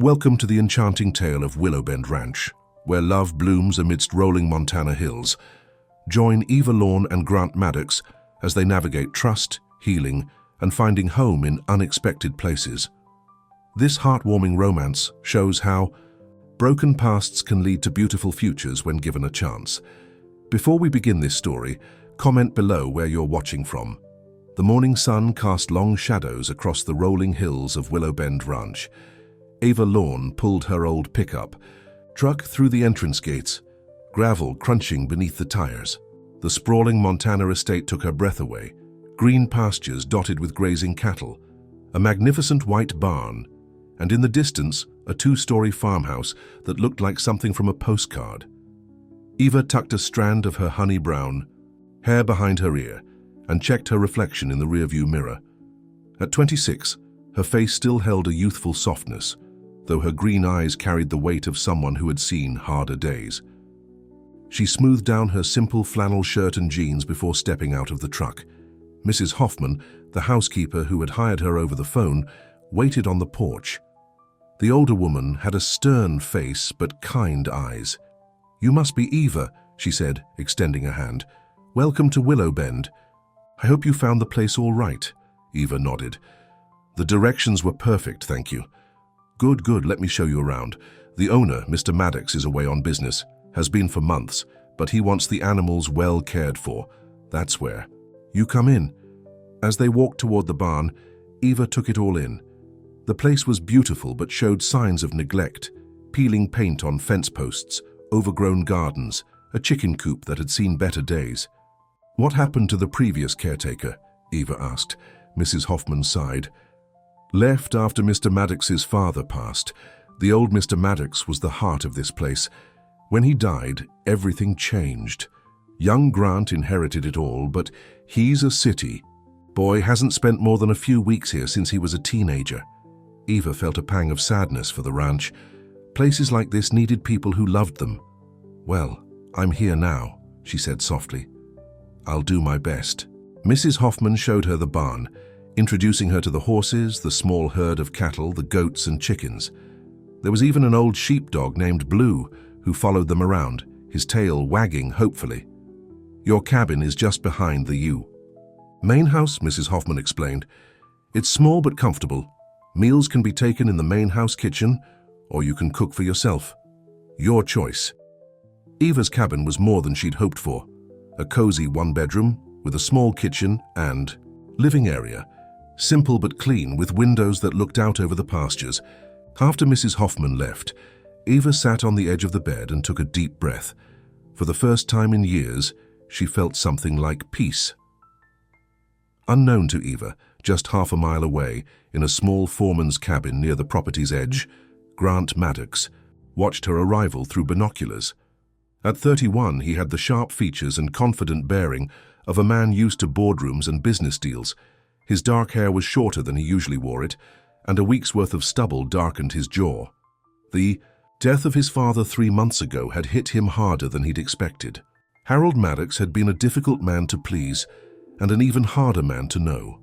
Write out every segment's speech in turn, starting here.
Welcome to the enchanting tale of Willowbend Ranch, where love blooms amidst rolling Montana hills. Join Eva Lorne and Grant Maddox as they navigate trust, healing, and finding home in unexpected places. This heartwarming romance shows how broken pasts can lead to beautiful futures when given a chance. Before we begin this story, comment below where you're watching from. The morning sun cast long shadows across the rolling hills of Willowbend Ranch. Eva Lorne pulled her old pickup truck through the entrance gates, gravel crunching beneath the tires. The sprawling Montana estate took her breath away. Green pastures dotted with grazing cattle, a magnificent white barn, and in the distance, a two-story farmhouse that looked like something from a postcard. Eva tucked a strand of her honey-brown hair behind her ear and checked her reflection in the rearview mirror. At 26, her face still held a youthful softness, though her green eyes carried the weight of someone who had seen harder days. She smoothed down her simple flannel shirt and jeans before stepping out of the truck. Mrs. Hoffman, the housekeeper who had hired her over the phone, waited on the porch. The older woman had a stern face but kind eyes. "You must be Eva," she said, extending a hand. "Welcome to Willowbend. I hope you found the place all right." Eva nodded. "The directions were perfect, thank you." Good, let me show you around. The owner, Mr. Maddox, is away on business, has been for months, but he wants the animals well cared for. That's where. You come in." As they walked toward the barn, Eva took it all in. The place was beautiful but showed signs of neglect: peeling paint on fence posts, overgrown gardens, a chicken coop that had seen better days. "What happened to the previous caretaker?" Eva asked. Mrs. Hoffman sighed. "Left after Mr. Maddox's father passed. The old Mr. Maddox was the heart of this place. When he died, everything changed. Young Grant inherited it all, but he's a city boy, hasn't spent more than a few weeks here since he was a teenager." Eva felt a pang of sadness for the ranch. Places like this needed people who loved them. "Well, I'm here now," she said softly. "I'll do my best." Mrs. Hoffman showed her the barn, introducing her to the horses, the small herd of cattle, the goats and chickens. There was even an old sheepdog named Blue who followed them around, his tail wagging hopefully. "Your cabin is just behind the main house," Mrs. Hoffman explained. "It's small but comfortable. Meals can be taken in the main house kitchen, or you can cook for yourself. Your choice." Eva's cabin was more than she'd hoped for. A cozy one-bedroom with a small kitchen and living area. Simple but clean, with windows that looked out over the pastures. After Mrs. Hoffman left, Eva sat on the edge of the bed and took a deep breath. For the first time in years, she felt something like peace. Unknown to Eva, just half a mile away, in a small foreman's cabin near the property's edge, Grant Maddox watched her arrival through binoculars. At 31, he had the sharp features and confident bearing of a man used to boardrooms and business deals. His dark hair was shorter than he usually wore it, and a week's worth of stubble darkened his jaw. The death of his father 3 months ago had hit him harder than he'd expected. Harold Maddox had been a difficult man to please, and an even harder man to know.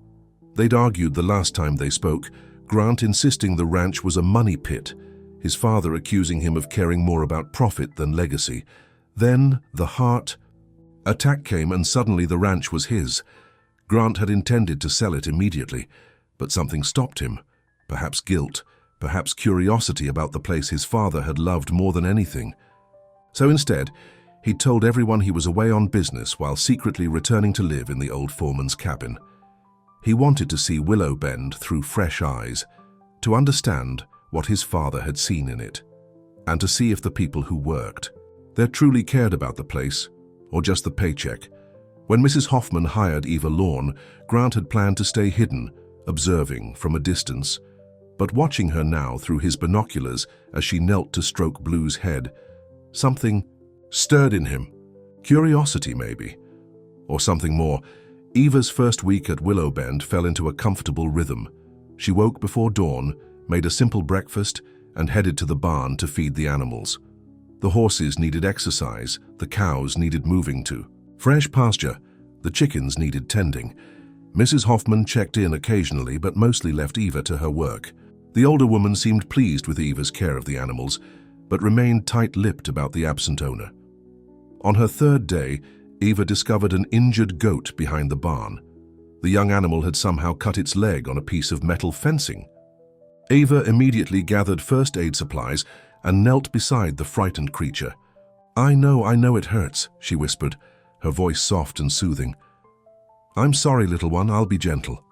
They'd argued the last time they spoke, Grant insisting the ranch was a money pit, his father accusing him of caring more about profit than legacy. Then the heart attack came, and suddenly the ranch was his. Grant had intended to sell it immediately, but something stopped him. Perhaps guilt, perhaps curiosity about the place his father had loved more than anything. So instead, he told everyone he was away on business while secretly returning to live in the old foreman's cabin. He wanted to see Willowbend through fresh eyes, to understand what his father had seen in it, and to see if the people who worked there truly cared about the place, or just the paycheck. When Mrs. Hoffman hired Eva Lorne, Grant had planned to stay hidden, observing from a distance. But watching her now through his binoculars as she knelt to stroke Blue's head, something stirred in him. Curiosity, maybe. Or something more. Eva's first week at Willowbend fell into a comfortable rhythm. She woke before dawn, made a simple breakfast, and headed to the barn to feed the animals. The horses needed exercise, the cows needed moving to fresh pasture, the chickens needed tending. Mrs. Hoffman checked in occasionally but mostly left Eva to her work. The older woman seemed pleased with Eva's care of the animals, but remained tight-lipped about the absent owner. On her third day, Eva discovered an injured goat behind the barn. The young animal had somehow cut its leg on a piece of metal fencing. Eva immediately gathered first aid supplies and knelt beside the frightened creature. I know it hurts," she whispered, her voice soft and soothing. "I'm sorry, little one, I'll be gentle."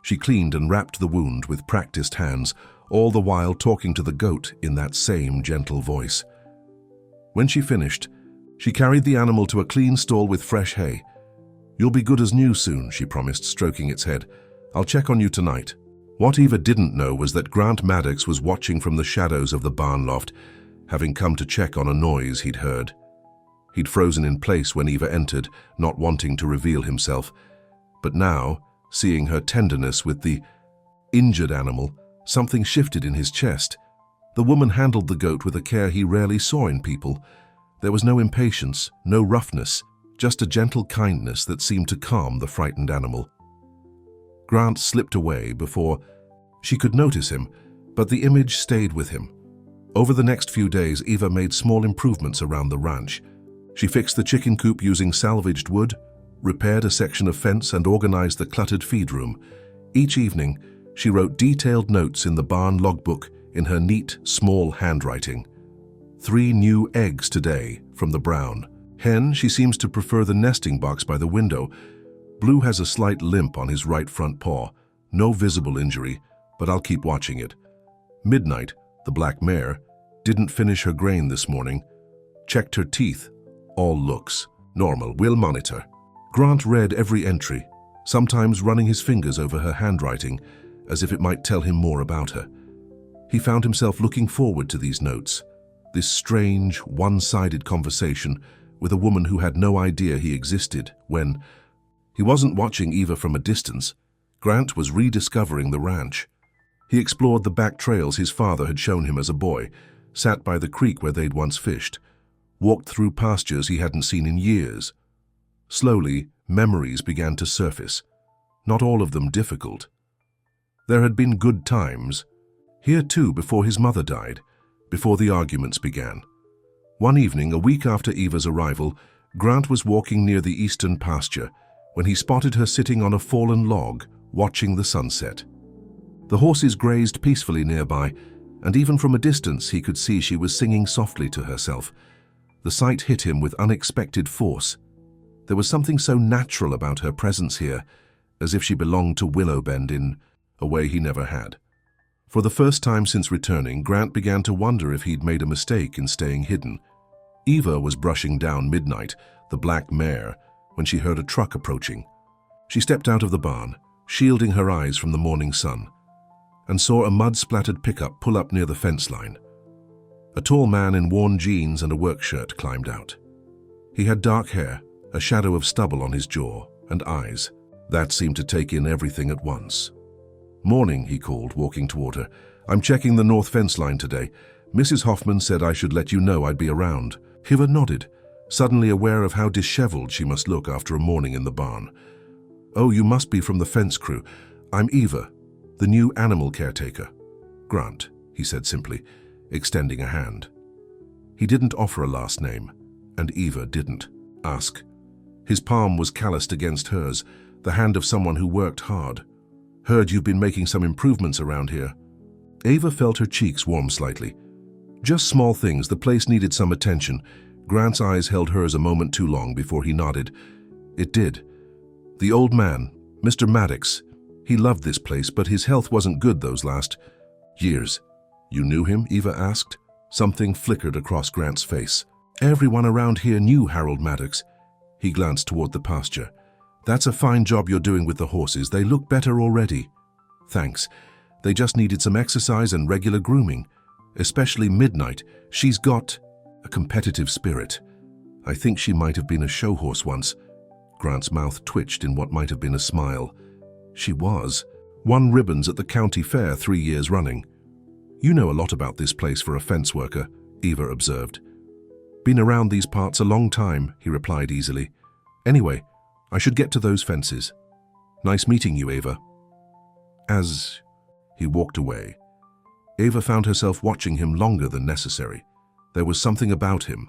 She cleaned and wrapped the wound with practiced hands, all the while talking to the goat in that same gentle voice. When she finished, she carried the animal to a clean stall with fresh hay. "You'll be good as new soon," she promised, stroking its head. "I'll check on you tonight." What Eva didn't know was that Grant Maddox was watching from the shadows of the barn loft, having come to check on a noise he'd heard. He'd frozen in place when Eva entered, not wanting to reveal himself. But now, seeing her tenderness with the injured animal, something shifted in his chest. The woman handled the goat with a care he rarely saw in people. There was no impatience, no roughness, just a gentle kindness that seemed to calm the frightened animal. Grant slipped away before she could notice him, but the image stayed with him. Over the next few days, Eva made small improvements around the ranch. She fixed the chicken coop using salvaged wood, repaired a section of fence, and organized the cluttered feed room. Each evening, she wrote detailed notes in the barn logbook in her neat, small handwriting. 3 new eggs today from the brown hen. She seems to prefer the nesting box by the window. Blue has a slight limp on his right front paw. No visible injury, but I'll keep watching it. Midnight, the black mare, didn't finish her grain this morning. Checked her teeth. All looks normal. We'll monitor. Grant read every entry, sometimes running his fingers over her handwriting, as if it might tell him more about her. He found himself looking forward to these notes, this strange, one-sided conversation with a woman who had no idea he existed when he wasn't watching Eva from a distance. Grant was rediscovering the ranch. He explored the back trails his father had shown him as a boy, sat by the creek where they'd once fished, walked through pastures he hadn't seen in years. Slowly, memories began to surface, not all of them difficult. There had been good times, here too, before his mother died, before the arguments began. One evening, a week after Eva's arrival, Grant was walking near the eastern pasture when he spotted her sitting on a fallen log, watching the sunset. The horses grazed peacefully nearby, and even from a distance he could see she was singing softly to herself. The sight hit him with unexpected force. There was something so natural about her presence here, as if she belonged to Willowbend in a way he never had. For the first time since returning, Grant began to wonder if he'd made a mistake in staying hidden. Eva was brushing down Midnight, the black mare, when she heard a truck approaching. She stepped out of the barn, shielding her eyes from the morning sun, and saw a mud-splattered pickup pull up near the fence line. A tall man in worn jeans and a work shirt climbed out. He had dark hair, a shadow of stubble on his jaw, and eyes that seemed to take in everything at once. "Morning," he called, walking toward her. "I'm checking the north fence line today. Mrs. Hoffman said I should let you know I'd be around." Eva nodded, suddenly aware of how disheveled she must look after a morning in the barn. "Oh, you must be from the fence crew. I'm Eva, the new animal caretaker." "Grant," he said simply, extending a hand. He didn't offer a last name, and Eva didn't ask. His palm was calloused against hers, the hand of someone who worked hard. "Heard you've been making some improvements around here." Eva felt her cheeks warm slightly. Just small things, the place needed some attention. Grant's eyes held hers a moment too long before he nodded. It did. The old man, Mr. Maddox, he loved this place, but his health wasn't good those last years. "You knew him?" Eva asked. Something flickered across Grant's face. "Everyone around here knew Harold Maddox." He glanced toward the pasture. "That's a fine job you're doing with the horses. They look better already." "Thanks. They just needed some exercise and regular grooming. Especially Midnight. She's got a competitive spirit. I think she might have been a show horse once." Grant's mouth twitched in what might have been a smile. "She was. Won ribbons at the county fair 3 years running." "You know a lot about this place for a fence worker," Eva observed. "Been around these parts a long time," he replied easily. "Anyway, I should get to those fences. Nice meeting you, Eva." As he walked away, Eva found herself watching him longer than necessary. There was something about him,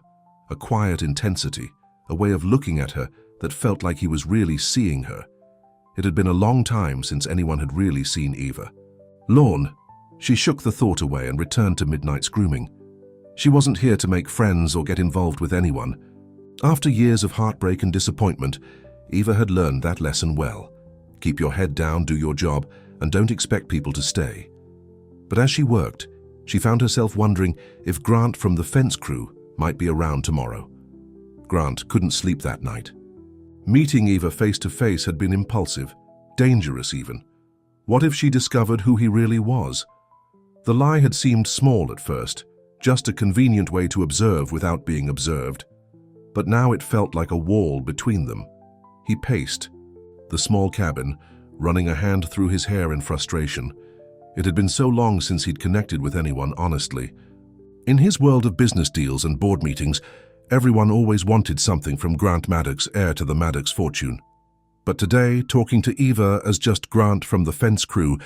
a quiet intensity, a way of looking at her that felt like he was really seeing her. It had been a long time since anyone had really seen Eva. Lorne. She shook the thought away and returned to Midnight's grooming. She wasn't here to make friends or get involved with anyone. After years of heartbreak and disappointment, Eva had learned that lesson well. Keep your head down, do your job, and don't expect people to stay. But as she worked, she found herself wondering if Grant from the fence crew might be around tomorrow. Grant couldn't sleep that night. Meeting Eva face to face had been impulsive, dangerous even. What if she discovered who he really was? The lie had seemed small at first, just a convenient way to observe without being observed. But now it felt like a wall between them. He paced the small cabin, running a hand through his hair in frustration. It had been so long since he'd connected with anyone honestly. In his world of business deals and board meetings, everyone always wanted something from Grant Maddox, heir to the Maddox fortune. But today, talking to Eva as just Grant from the fence crew,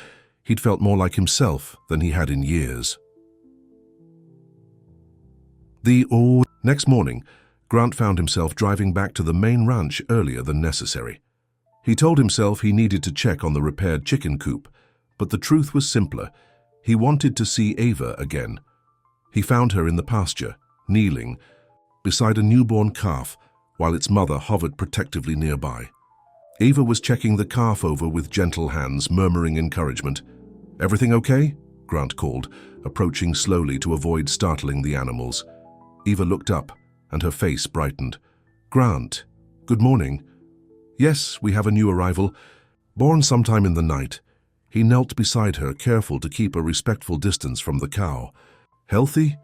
he'd felt more like himself than he had in years. Next morning, Grant found himself driving back to the main ranch earlier than necessary. He told himself he needed to check on the repaired chicken coop, but the truth was simpler. He wanted to see Eva again. He found her in the pasture, kneeling, beside a newborn calf, while its mother hovered protectively nearby. Eva was checking the calf over with gentle hands, murmuring encouragement. "Everything okay?" Grant called, approaching slowly to avoid startling the animals. Eva looked up, and her face brightened. "Grant, good morning." "Yes, we have a new arrival. Born sometime in the night." He knelt beside her, careful to keep a respectful distance from the cow. "Healthy?"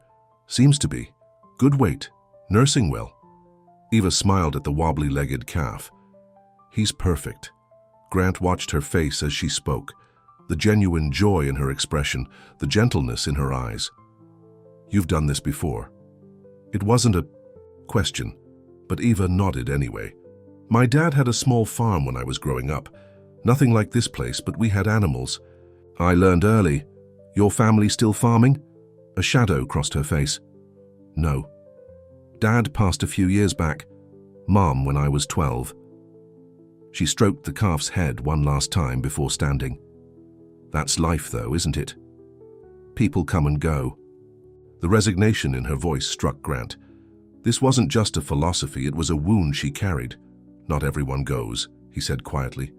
"Seems to be. Good weight. Nursing well." Eva smiled at the wobbly-legged calf. "He's perfect." Grant watched her face as she spoke, the genuine joy in her expression, the gentleness in her eyes. "You've done this before." It wasn't a question, but Eva nodded anyway. "My dad had a small farm when I was growing up. Nothing like this place, but we had animals. I learned early. Your family still farming?" A shadow crossed her face. "No. Dad passed a few years back. Mom when I was 12. She stroked the calf's head one last time before standing. "That's life though, isn't it? People come and go." The resignation in her voice struck Grant. This wasn't just a philosophy, it was a wound she carried. "Not everyone goes," he said quietly.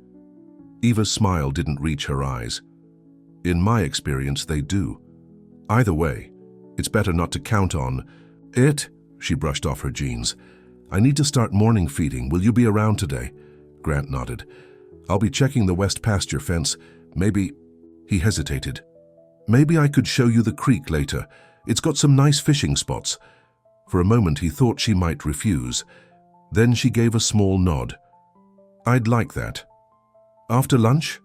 Eva's smile didn't reach her eyes. "In my experience, they do. Either way, it's better not to count on it." She brushed off her jeans. "I need to start morning feeding. Will you be around today?" Grant nodded. "I'll be checking the west pasture fence. Maybe—" He hesitated. "Maybe I could show you the creek later. It's got some nice fishing spots." For a moment he thought she might refuse. Then she gave a small nod. "I'd like that." "After lunch?"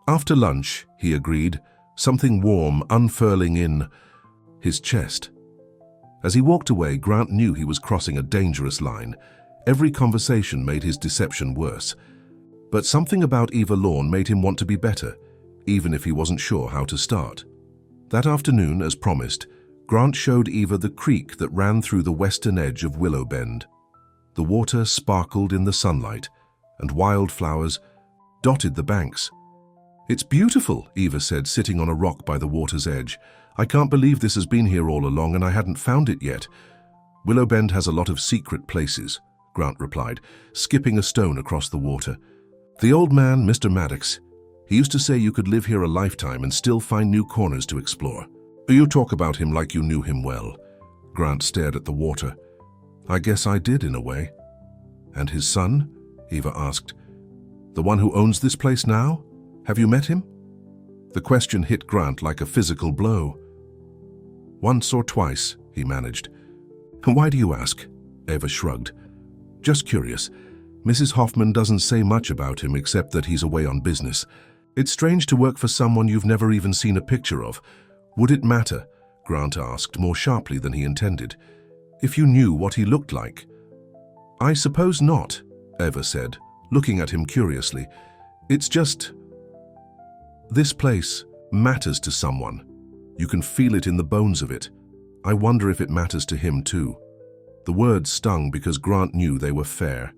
"After lunch," he agreed, something warm unfurling in his chest. As he walked away, Grant knew he was crossing a dangerous line. Every conversation made his deception worse. But something about Eva Lorne made him want to be better, even if he wasn't sure how to start. That afternoon, as promised, Grant showed Eva the creek that ran through the western edge of Willow Bend. The water sparkled in the sunlight, and wildflowers dotted the banks. "It's beautiful," Eva said, sitting on a rock by the water's edge. "I can't believe this has been here all along and I hadn't found it yet." "Willow Bend has a lot of secret places," Grant replied, skipping a stone across the water. "The old man, Mr. Maddox, he used to say you could live here a lifetime and still find new corners to explore." "You talk about him like you knew him well." Grant stared at the water. "I guess I did in a way." "And his son?" Eva asked. "The one who owns this place now? Have you met him?" The question hit Grant like a physical blow. "Once or twice," he managed. "Why do you ask?" Eva shrugged. "Just curious. Mrs. Hoffman doesn't say much about him except that he's away on business. It's strange to work for someone you've never even seen a picture of. Would it matter?" Grant asked, more sharply than he intended. "If you knew what he looked like?" "I suppose not," Eva said, looking at him curiously. "It's just... this place matters to someone." You can feel it in the bones of it. I wonder if it matters to him too." The words stung because Grant knew they were fair.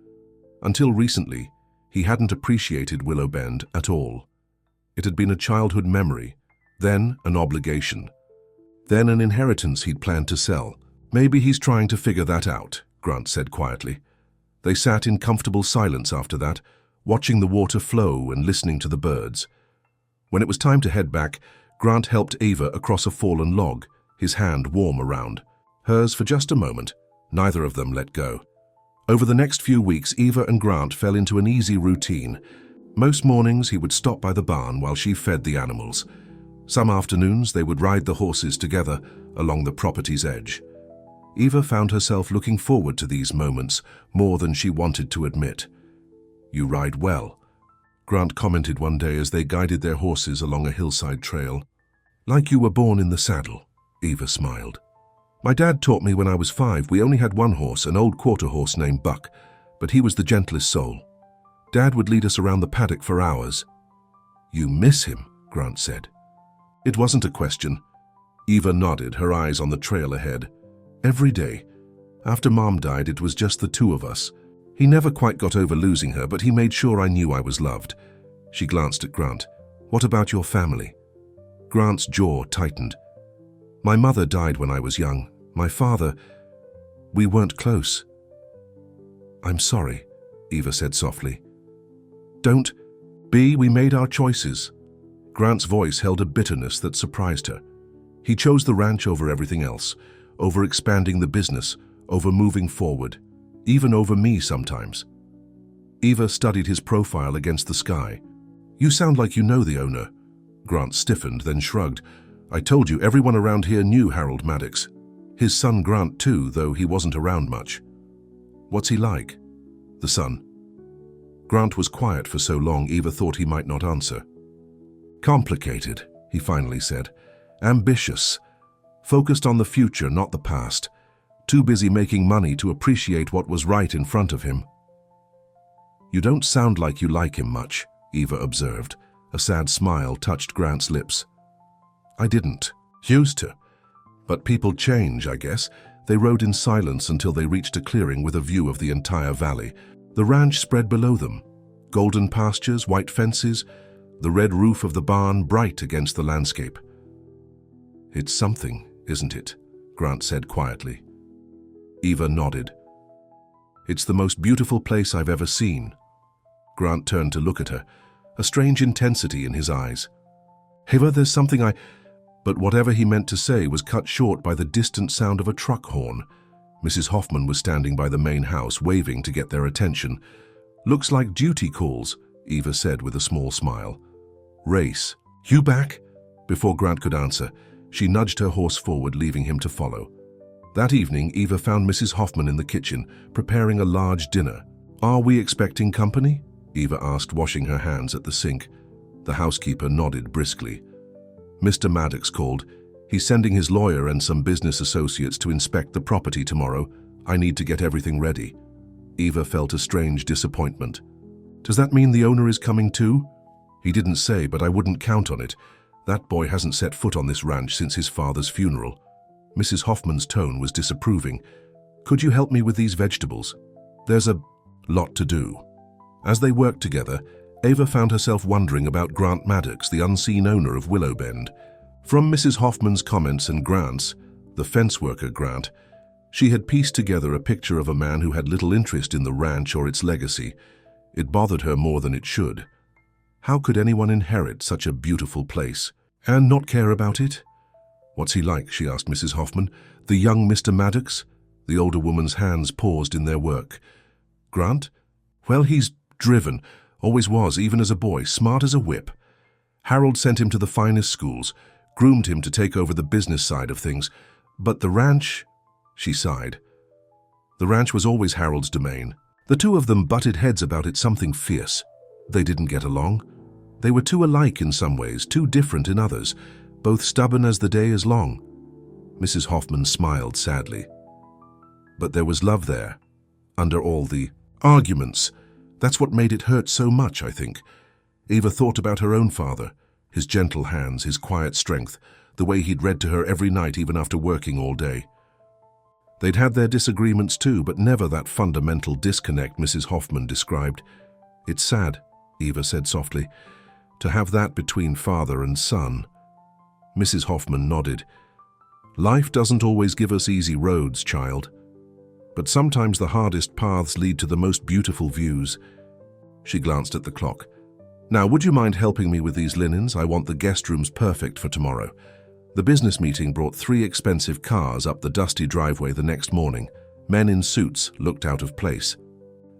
Until recently, he hadn't appreciated Willowbend at all. It had been a childhood memory, then an obligation, then an inheritance he'd planned to sell. "Maybe he's trying to figure that out," Grant said quietly. They sat in comfortable silence after that, watching the water flow and listening to the birds. When it was time to head back, Grant helped Ava across a fallen log, his hand warm around hers for just a moment. Neither of them let go. Over the next few weeks, Eva and Grant fell into an easy routine. Most mornings he would stop by the barn while she fed the animals. Some afternoons they would ride the horses together along the property's edge. Eva found herself looking forward to these moments more than she wanted to admit. "You ride well," Grant commented one day as they guided their horses along a hillside trail. "Like you were born in the saddle," Eva smiled. "My dad taught me when I was 5. We only had one horse, an old quarter horse named Buck, but he was the gentlest soul. Dad would lead us around the paddock for hours." "You miss him," Grant said. It wasn't a question. Eva nodded, her eyes on the trail ahead. "Every day. After Mom died, it was just the two of us. He never quite got over losing her, but he made sure I knew I was loved." She glanced at Grant. "What about your family?" Grant's jaw tightened. "My mother died when I was young. My father, we weren't close." "I'm sorry," Eva said softly. "Don't be, we made our choices." Grant's voice held a bitterness that surprised her. He chose the ranch over everything else, over expanding the business, over moving forward, even over me sometimes. Eva studied his profile against the sky. "You sound like you know the owner." Grant stiffened, then shrugged. "I told you, everyone around here knew Harold Maddox. His son Grant too, though he wasn't around much." "What's he like?" "The son." Grant was quiet for so long, Eva thought he might not answer. "Complicated," he finally said. "Ambitious. Focused on the future, not the past. Too busy making money to appreciate what was right in front of him." "You don't sound like you like him much," Eva observed. A sad smile touched Grant's lips. "I didn't. Used to. But people change, I guess." They rode in silence until they reached a clearing with a view of the entire valley. The ranch spread below them. Golden pastures, white fences, the red roof of the barn bright against the landscape. "It's something, isn't it?" Grant said quietly. Eva nodded. "It's the most beautiful place I've ever seen." Grant turned to look at her, a strange intensity in his eyes. "Eva, there's something I—" But whatever he meant to say was cut short by the distant sound of a truck horn. Mrs. Hoffman was standing by the main house, waving to get their attention. "Looks like duty calls," Eva said with a small smile. "Race, you back?" Before Grant could answer, she nudged her horse forward, leaving him to follow. That evening, Eva found Mrs. Hoffman in the kitchen, preparing a large dinner. "Are we expecting company?" Eva asked, washing her hands at the sink. The housekeeper nodded briskly. "Mr. Maddox called. He's sending his lawyer and some business associates to inspect the property tomorrow. I need to get everything ready." Eva felt a strange disappointment. "Does that mean the owner is coming too?" "He didn't say, but I wouldn't count on it. That boy hasn't set foot on this ranch since his father's funeral." Mrs. Hoffman's tone was disapproving. "Could you help me with these vegetables? There's a lot to do." As they worked together, Eva found herself wondering about Grant Maddox, the unseen owner of Willowbend. From Mrs. Hoffman's comments and Grant's, the fence worker Grant, she had pieced together a picture of a man who had little interest in the ranch or its legacy. It bothered her more than it should. How could anyone inherit such a beautiful place and not care about it? "What's he like?" she asked Mrs. Hoffman. "The young Mr. Maddox?" The older woman's hands paused in their work. "Grant? Well, he's driven. Always was, even as a boy, smart as a whip. Harold sent him to the finest schools, groomed him to take over the business side of things. But the ranch," she sighed. "The ranch was always Harold's domain. The two of them butted heads about it, something fierce. They didn't get along. They were too alike in some ways, too different in others, both stubborn as the day is long." Mrs. Hoffman smiled sadly. "But there was love there, under all the arguments. That's what made it hurt so much, I think." Eva thought about her own father, his gentle hands, his quiet strength, the way he'd read to her every night even after working all day. They'd had their disagreements too, but never that fundamental disconnect Mrs. Hoffman described. "It's sad," Eva said softly, "to have that between father and son." Mrs. Hoffman nodded. "Life doesn't always give us easy roads, child. But sometimes the hardest paths lead to the most beautiful views." She glanced at the clock. "Now, would you mind helping me with these linens? I want the guest rooms perfect for tomorrow." The business meeting brought 3 expensive cars up the dusty driveway the next morning. Men in suits looked out of place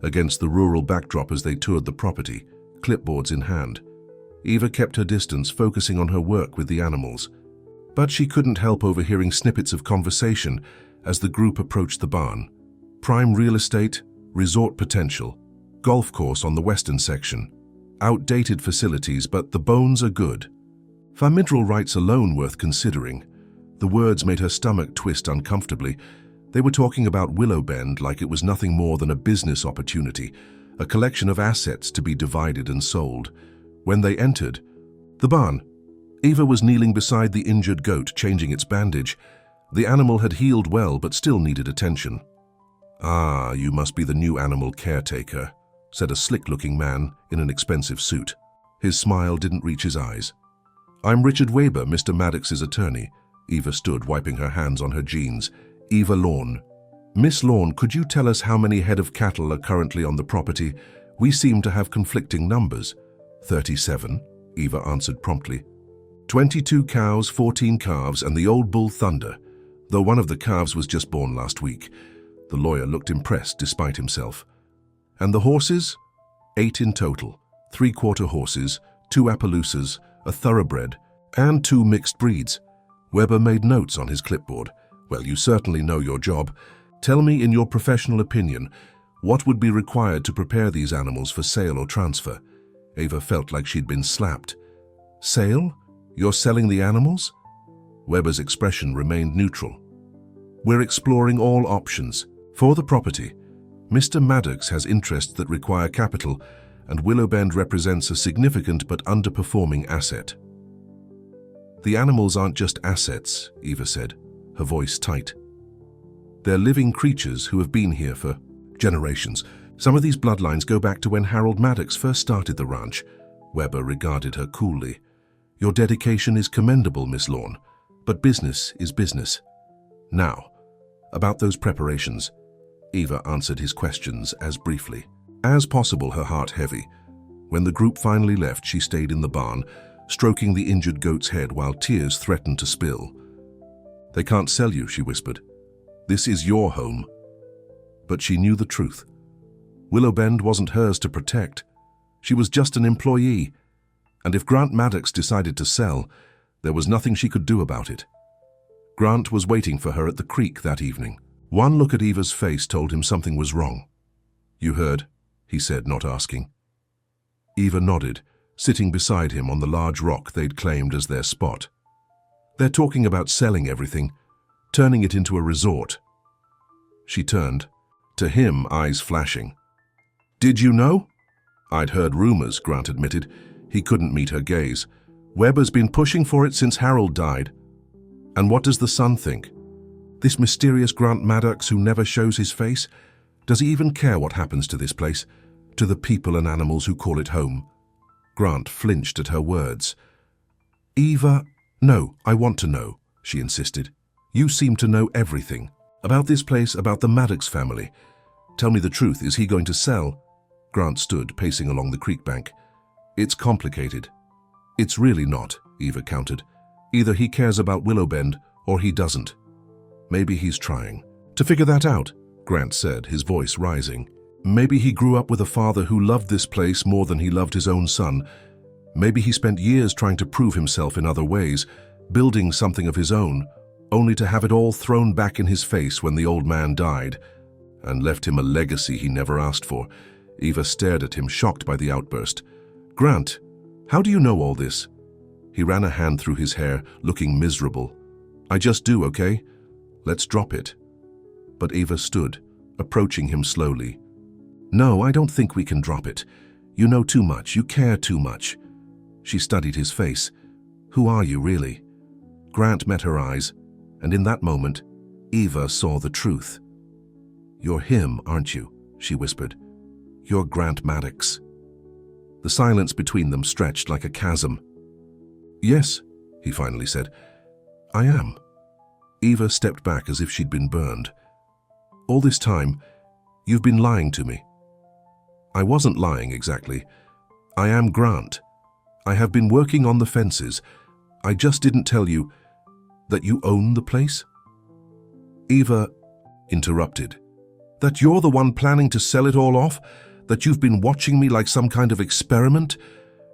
against the rural backdrop as they toured the property, clipboards in hand. Eva kept her distance, focusing on her work with the animals. But she couldn't help overhearing snippets of conversation as the group approached the barn. Prime real estate, resort potential, golf course on the western section. Outdated facilities, but the bones are good. For mineral rights alone worth considering. The words made her stomach twist uncomfortably. They were talking about Willowbend like it was nothing more than a business opportunity, a collection of assets to be divided and sold. When they entered the barn, Eva was kneeling beside the injured goat, changing its bandage. The animal had healed well, but still needed attention. "Ah, you must be the new animal caretaker," said a slick-looking man in an expensive suit. His smile didn't reach his eyes. "I'm Richard Weber, Mr. Maddox's attorney." Eva stood, wiping her hands on her jeans. "Eva Lorne." "Miss Lorne, could you tell us how many head of cattle are currently on the property? We seem to have conflicting numbers." 37, Eva answered promptly. 22 cows, 14 calves, and the old bull Thunder, though one of the calves was just born last week." The lawyer looked impressed despite himself. "And the horses?" 8 in total. 3/4 horses, 2 Appaloosas, a thoroughbred, and 2 mixed breeds. Weber made notes on his clipboard. "Well, you certainly know your job. Tell me, in your professional opinion, what would be required to prepare these animals for sale or transfer?" Eva felt like she'd been slapped. "Sale? You're selling the animals?" Weber's expression remained neutral. "We're exploring all options. For the property, Mr. Maddox has interests that require capital, and Willowbend represents a significant but underperforming asset." "The animals aren't just assets," Eva said, her voice tight. "They're living creatures who have been here for generations. Some of these bloodlines go back to when Harold Maddox first started the ranch." Weber regarded her coolly. "Your dedication is commendable, Miss Lorne, but business is business. Now, about those preparations." Eva answered his questions as briefly as possible, her heart heavy. When the group finally left, she stayed in the barn, stroking the injured goat's head while tears threatened to spill. "They can't sell you," she whispered. "This is your home." But she knew the truth. Willowbend wasn't hers to protect. She was just an employee, and if Grant Maddox decided to sell, there was nothing she could do about it. Grant was waiting for her at the creek that evening. One look at Eva's face told him something was wrong. "You heard?" he said, not asking. Eva nodded, sitting beside him on the large rock they'd claimed as their spot. "They're talking about selling everything, turning it into a resort." She turned, to him, eyes flashing. "Did you know?" "I'd heard rumors," Grant admitted. He couldn't meet her gaze. "Weber's been pushing for it since Harold died." "And what does the son think? This mysterious Grant Maddox who never shows his face? Does he even care what happens to this place? To the people and animals who call it home?" Grant flinched at her words. "Eva, no, I want to know," she insisted. "You seem to know everything. About this place, about the Maddox family. Tell me the truth, is he going to sell?" Grant stood, pacing along the creek bank. "It's complicated." "It's really not," Eva countered. "Either he cares about Willowbend, or he doesn't. Maybe he's trying to figure that out," Grant said, his voice rising. "Maybe he grew up with a father who loved this place more than he loved his own son. Maybe he spent years trying to prove himself in other ways, building something of his own, only to have it all thrown back in his face when the old man died, and left him a legacy he never asked for." Eva stared at him, shocked by the outburst. "Grant, how do you know all this?" He ran a hand through his hair, looking miserable. "I just do, okay? Let's drop it." But Eva stood, approaching him slowly. "No, I don't think we can drop it. You know too much, you care too much." She studied his face. "Who are you, really?" Grant met her eyes, and in that moment, Eva saw the truth. "You're him, aren't you?" she whispered. "You're Grant Maddox." The silence between them stretched like a chasm. "Yes," he finally said. "I am." Eva stepped back as if she'd been burned. "All this time, you've been lying to me." "I wasn't lying exactly. I am Grant. I have been working on the fences. I just didn't tell you that you own the place." Eva interrupted. "That you're the one planning to sell it all off? That you've been watching me like some kind of experiment?"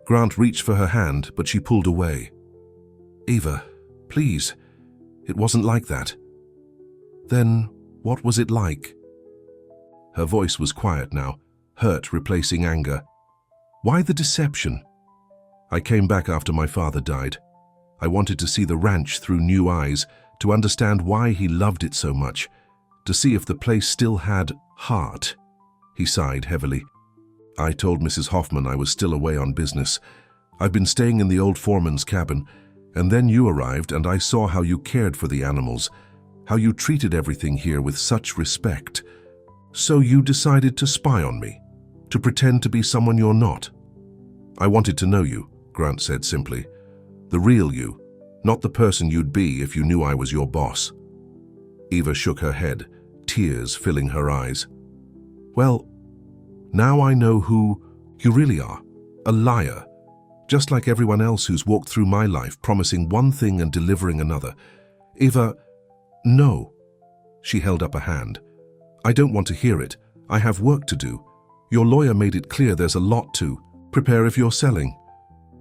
Grant reached for her hand, but she pulled away. "Eva, please. It wasn't like that." "Then what was it like?" Her voice was quiet now, hurt replacing anger. "Why the deception?" "I came back after my father died. I wanted to see the ranch through new eyes, to understand why he loved it so much, to see if the place still had heart." He sighed heavily. "I told Mrs. Hoffman I was still away on business. I've been staying in the old foreman's cabin, and then you arrived and I saw how you cared for the animals, how you treated everything here with such respect. So you decided to spy on me, to pretend to be someone you're not." "I wanted to know you," Grant said simply. "The real you, not the person you'd be if you knew I was your boss." Eva shook her head, tears filling her eyes. "Well, now I know who you really are, a liar, just like everyone else who's walked through my life promising one thing and delivering another. Eva, no." She held up a hand. "I don't want to hear it. I have work to do. Your lawyer made it clear there's a lot to prepare if you're selling."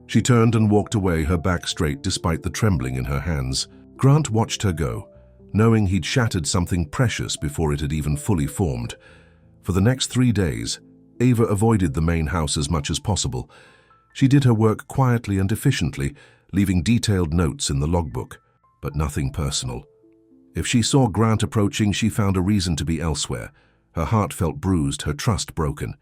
She turned and walked away, her back straight despite the trembling in her hands. Grant watched her go, knowing he'd shattered something precious before it had even fully formed. For the next 3 days, Eva avoided the main house as much as possible. She did her work quietly and efficiently, leaving detailed notes in the logbook, but nothing personal. If she saw Grant approaching, she found a reason to be elsewhere. Her heart felt bruised, her trust broken.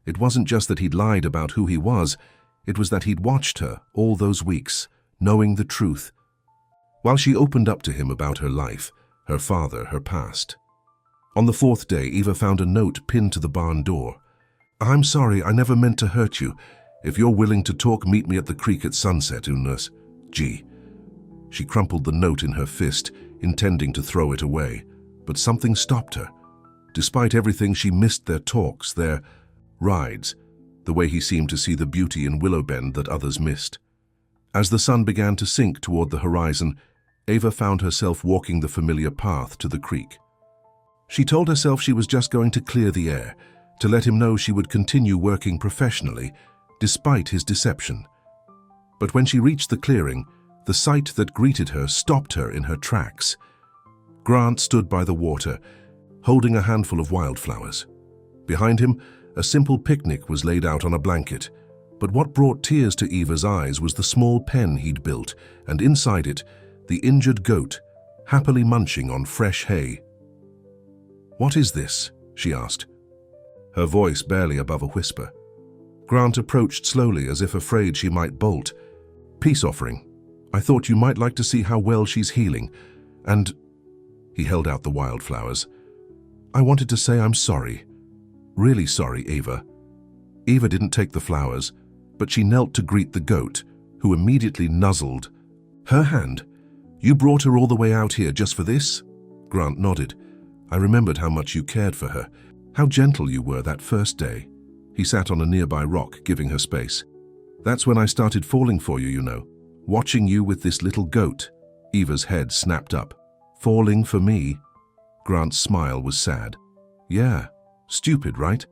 It wasn't just that he'd lied about who he was, it was that he'd watched her all those weeks, knowing the truth. While she opened up to him about her life, her father, her past. On the 4th day, Eva found a note pinned to the barn door. "I'm sorry, I never meant to hurt you. If you're willing to talk, meet me at the creek at sunset, Unas. G." She crumpled the note in her fist, intending to throw it away, but something stopped her. Despite everything, she missed their talks, their rides, the way he seemed to see the beauty in Willowbend that others missed. As the sun began to sink toward the horizon, Eva found herself walking the familiar path to the creek. She told herself she was just going to clear the air, to let him know she would continue working professionally, despite his deception. But when she reached the clearing, the sight that greeted her stopped her in her tracks. Grant stood by the water, holding a handful of wildflowers. Behind him, a simple picnic was laid out on a blanket, but what brought tears to Eva's eyes was the small pen he'd built, and inside it, the injured goat, happily munching on fresh hay. "What is this?" she asked, her voice barely above a whisper. Grant approached slowly as if afraid she might bolt. "Peace offering. I thought you might like to see how well she's healing, and—" He held out the wildflowers. "I wanted to say I'm sorry. Really sorry, Eva." Eva didn't take the flowers, but she knelt to greet the goat, who immediately nuzzled her hand. "You brought her all the way out here just for this?" Grant nodded. "I remembered how much you cared for her, how gentle you were that first day." He sat on a nearby rock, giving her space. "That's when I started falling for you, you know. Watching you with this little goat." Eva's head snapped up. "Falling for me?" Grant's smile was sad. "Yeah, stupid, right?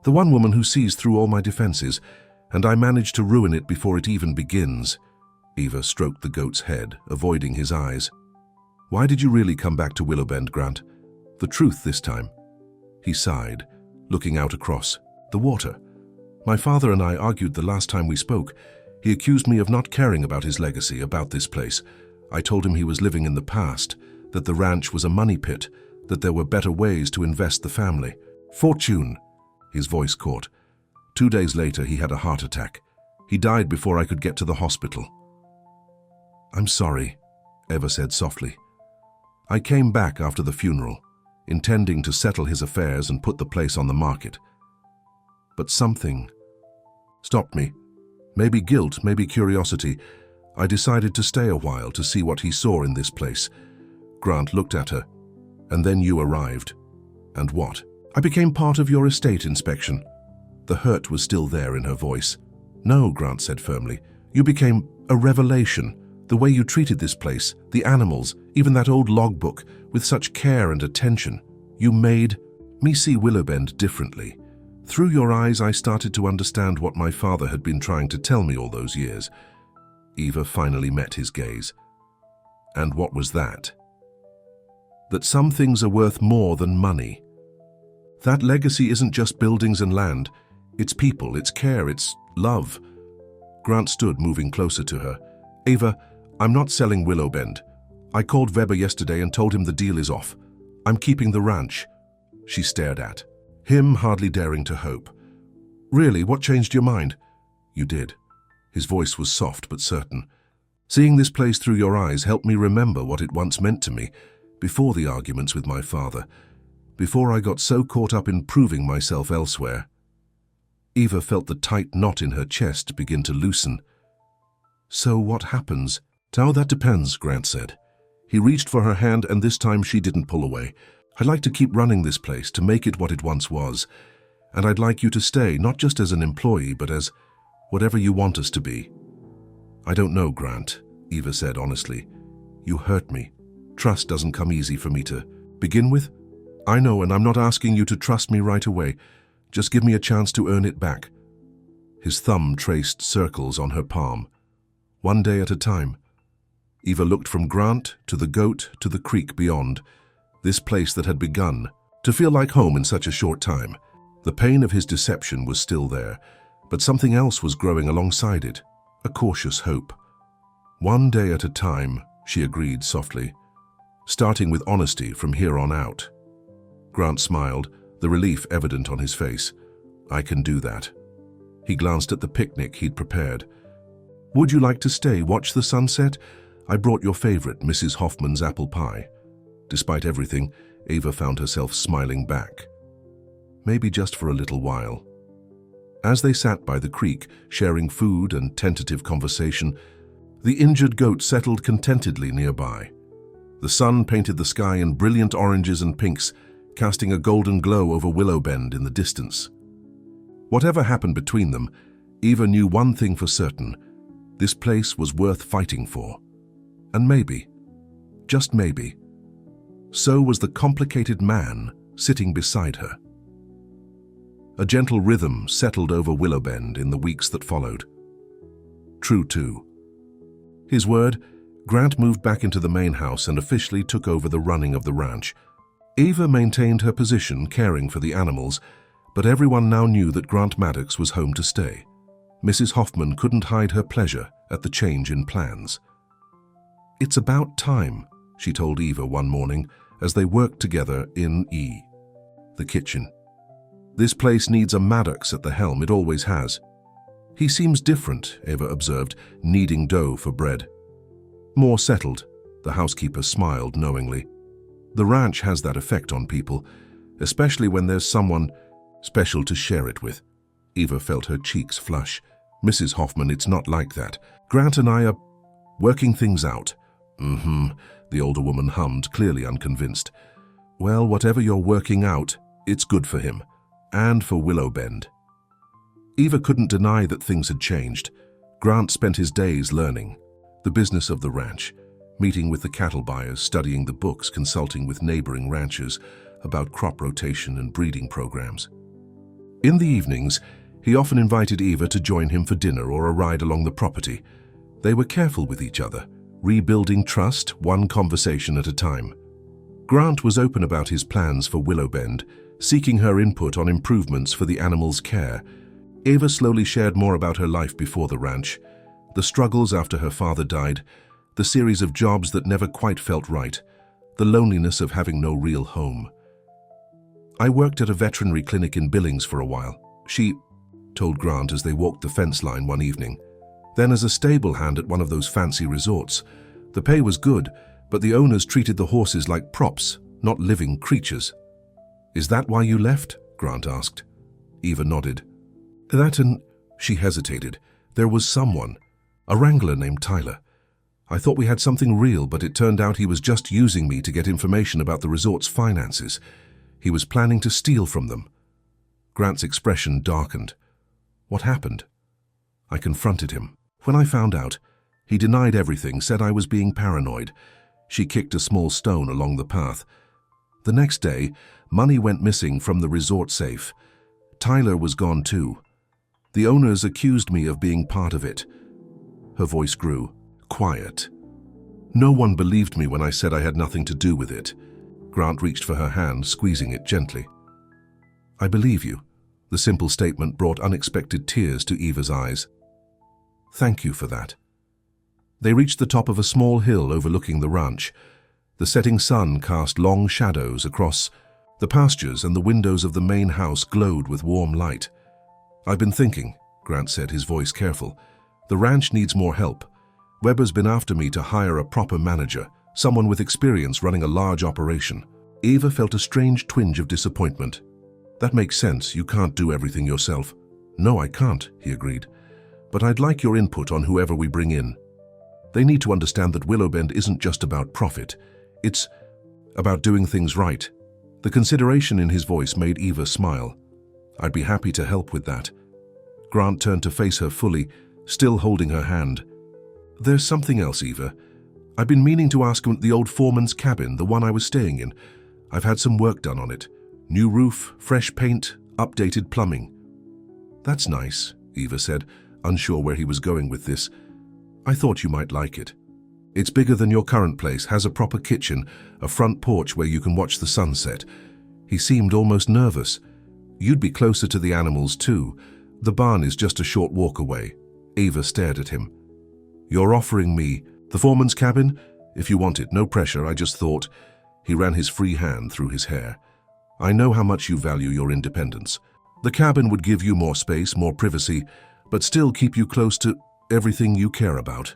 The one woman who sees through all my defenses, and I managed to ruin it before it even begins." Eva stroked the goat's head, avoiding his eyes. "Why did you really come back to Willowbend, Grant? The truth this time?" He sighed, looking out across the water. "My father and I argued the last time we spoke. He accused me of not caring about his legacy, about this place. I told him he was living in the past, that the ranch was a money pit, that there were better ways to invest the family. Fortune!" His voice caught. 2 days later, he had a heart attack. He died before I could get to the hospital. "I'm sorry." Eva said softly. I came back after the funeral, intending to settle his affairs and put the place on the market. But something stopped me. Maybe guilt, maybe curiosity. I decided to stay a while to see what he saw in this place. Grant looked at her. And then you arrived. And what? I became part of your estate inspection. The hurt was still there in her voice. No, Grant said firmly. You became a revelation. The way you treated this place, the animals, even that old logbook, with such care and attention. You made me see Willowbend differently. Through your eyes, I started to understand what my father had been trying to tell me all those years. Eva finally met his gaze. And what was that? That some things are worth more than money. That legacy isn't just buildings and land. It's people, it's care, it's love. Grant stood, moving closer to her. Eva, I'm not selling Willowbend. I called Weber yesterday and told him the deal is off. I'm keeping the ranch. She stared at him, hardly daring to hope. Really, what changed your mind? You did. His voice was soft but certain. Seeing this place through your eyes helped me remember what it once meant to me, before the arguments with my father, before I got so caught up in proving myself elsewhere. Eva felt the tight knot in her chest begin to loosen. So what happens? Now that depends, Grant said. He reached for her hand, and this time she didn't pull away. I'd like to keep running this place, to make it what it once was. And I'd like you to stay, not just as an employee, but as whatever you want us to be. I don't know, Grant, Eva said honestly. You hurt me. Trust doesn't come easy for me to begin with. I know, and I'm not asking you to trust me right away. Just give me a chance to earn it back. His thumb traced circles on her palm. One day at a time. Eva looked from Grant to the goat to the creek beyond, this place that had begun to feel like home in such a short time. The pain of his deception was still there, but something else was growing alongside it, a cautious hope. One day at a time, she agreed softly, starting with honesty from here on out. Grant smiled, the relief evident on his face. I can do that. He glanced at the picnic he'd prepared. Would you like to stay, watch the sunset? I brought your favorite, Mrs. Hoffman's apple pie. Despite everything, Eva found herself smiling back. Maybe just for a little while. As they sat by the creek, sharing food and tentative conversation, the injured goat settled contentedly nearby. The sun painted the sky in brilliant oranges and pinks, casting a golden glow over Willowbend in the distance. Whatever happened between them, Eva knew one thing for certain. This place was worth fighting for. And maybe, just maybe, so was the complicated man sitting beside her. A gentle rhythm settled over Willowbend in the weeks that followed. True, too. His word, Grant moved back into the main house and officially took over the running of the ranch. Eva maintained her position, caring for the animals, but everyone now knew that Grant Maddox was home to stay. Mrs. Hoffman couldn't hide her pleasure at the change in plans. It's about time, she told Eva one morning as they worked together in the kitchen. This place needs a Maddox at the helm, it always has. He seems different, Eva observed, kneading dough for bread. More settled, the housekeeper smiled knowingly. The ranch has that effect on people, especially when there's someone special to share it with. Eva felt her cheeks flush. Mrs. Hoffman, it's not like that. Grant and I are working things out. The older woman hummed, clearly unconvinced. Well, whatever you're working out, it's good for him. And for Willowbend. Eva couldn't deny that things had changed. Grant spent his days learning the business of the ranch, meeting with the cattle buyers, studying the books, consulting with neighboring ranchers about crop rotation and breeding programs. In the evenings, he often invited Eva to join him for dinner or a ride along the property. They were careful with each other, rebuilding trust one conversation at a time. Grant was open about his plans for Willowbend, seeking her input on improvements for the animals' care. Eva slowly shared more about her life before the ranch, the struggles after her father died, the series of jobs that never quite felt right, the loneliness of having no real home. I worked at a veterinary clinic in Billings for a while, she told Grant as they walked the fence line one evening. Then as a stable hand at one of those fancy resorts. The pay was good, but the owners treated the horses like props, not living creatures. Is that why you left? Grant asked. Eva nodded. That and... She hesitated. There was someone. A wrangler named Tyler. I thought we had something real, but it turned out he was just using me to get information about the resort's finances. He was planning to steal from them. Grant's expression darkened. What happened? I confronted him. When I found out, he denied everything, said I was being paranoid. She kicked a small stone along the path. The next day, money went missing from the resort safe. Tyler was gone too. The owners accused me of being part of it. Her voice grew quiet. No one believed me when I said I had nothing to do with it. Grant reached for her hand, squeezing it gently. I believe you. The simple statement brought unexpected tears to Eva's eyes. Thank you for that. They reached the top of a small hill overlooking the ranch. The setting sun cast long shadows across the pastures, and the windows of the main house glowed with warm light. I've been thinking, Grant said, his voice careful. The ranch needs more help. Weber's been after me to hire a proper manager, someone with experience running a large operation. Eva felt a strange twinge of disappointment. That makes sense. You can't do everything yourself. No, I can't, he agreed. But I'd like your input on whoever we bring in. They need to understand that Willowbend isn't just about profit. It's about doing things right. The consideration in his voice made Eva smile. I'd be happy to help with that. Grant turned to face her fully, still holding her hand. There's something else, Eva. I've been meaning to ask him at the old foreman's cabin, the one I was staying in. I've had some work done on it. New roof, fresh paint, updated plumbing. That's nice, Eva said, unsure where he was going with this. I thought you might like it. It's bigger than your current place, has a proper kitchen, a front porch where you can watch the sunset. He seemed almost nervous. You'd be closer to the animals too. The barn is just a short walk away. Eva stared at him. You're offering me the foreman's cabin? If you want it, no pressure, I just thought. He ran his free hand through his hair. I know how much you value your independence. The cabin would give you more space, more privacy, but still keep you close to everything you care about.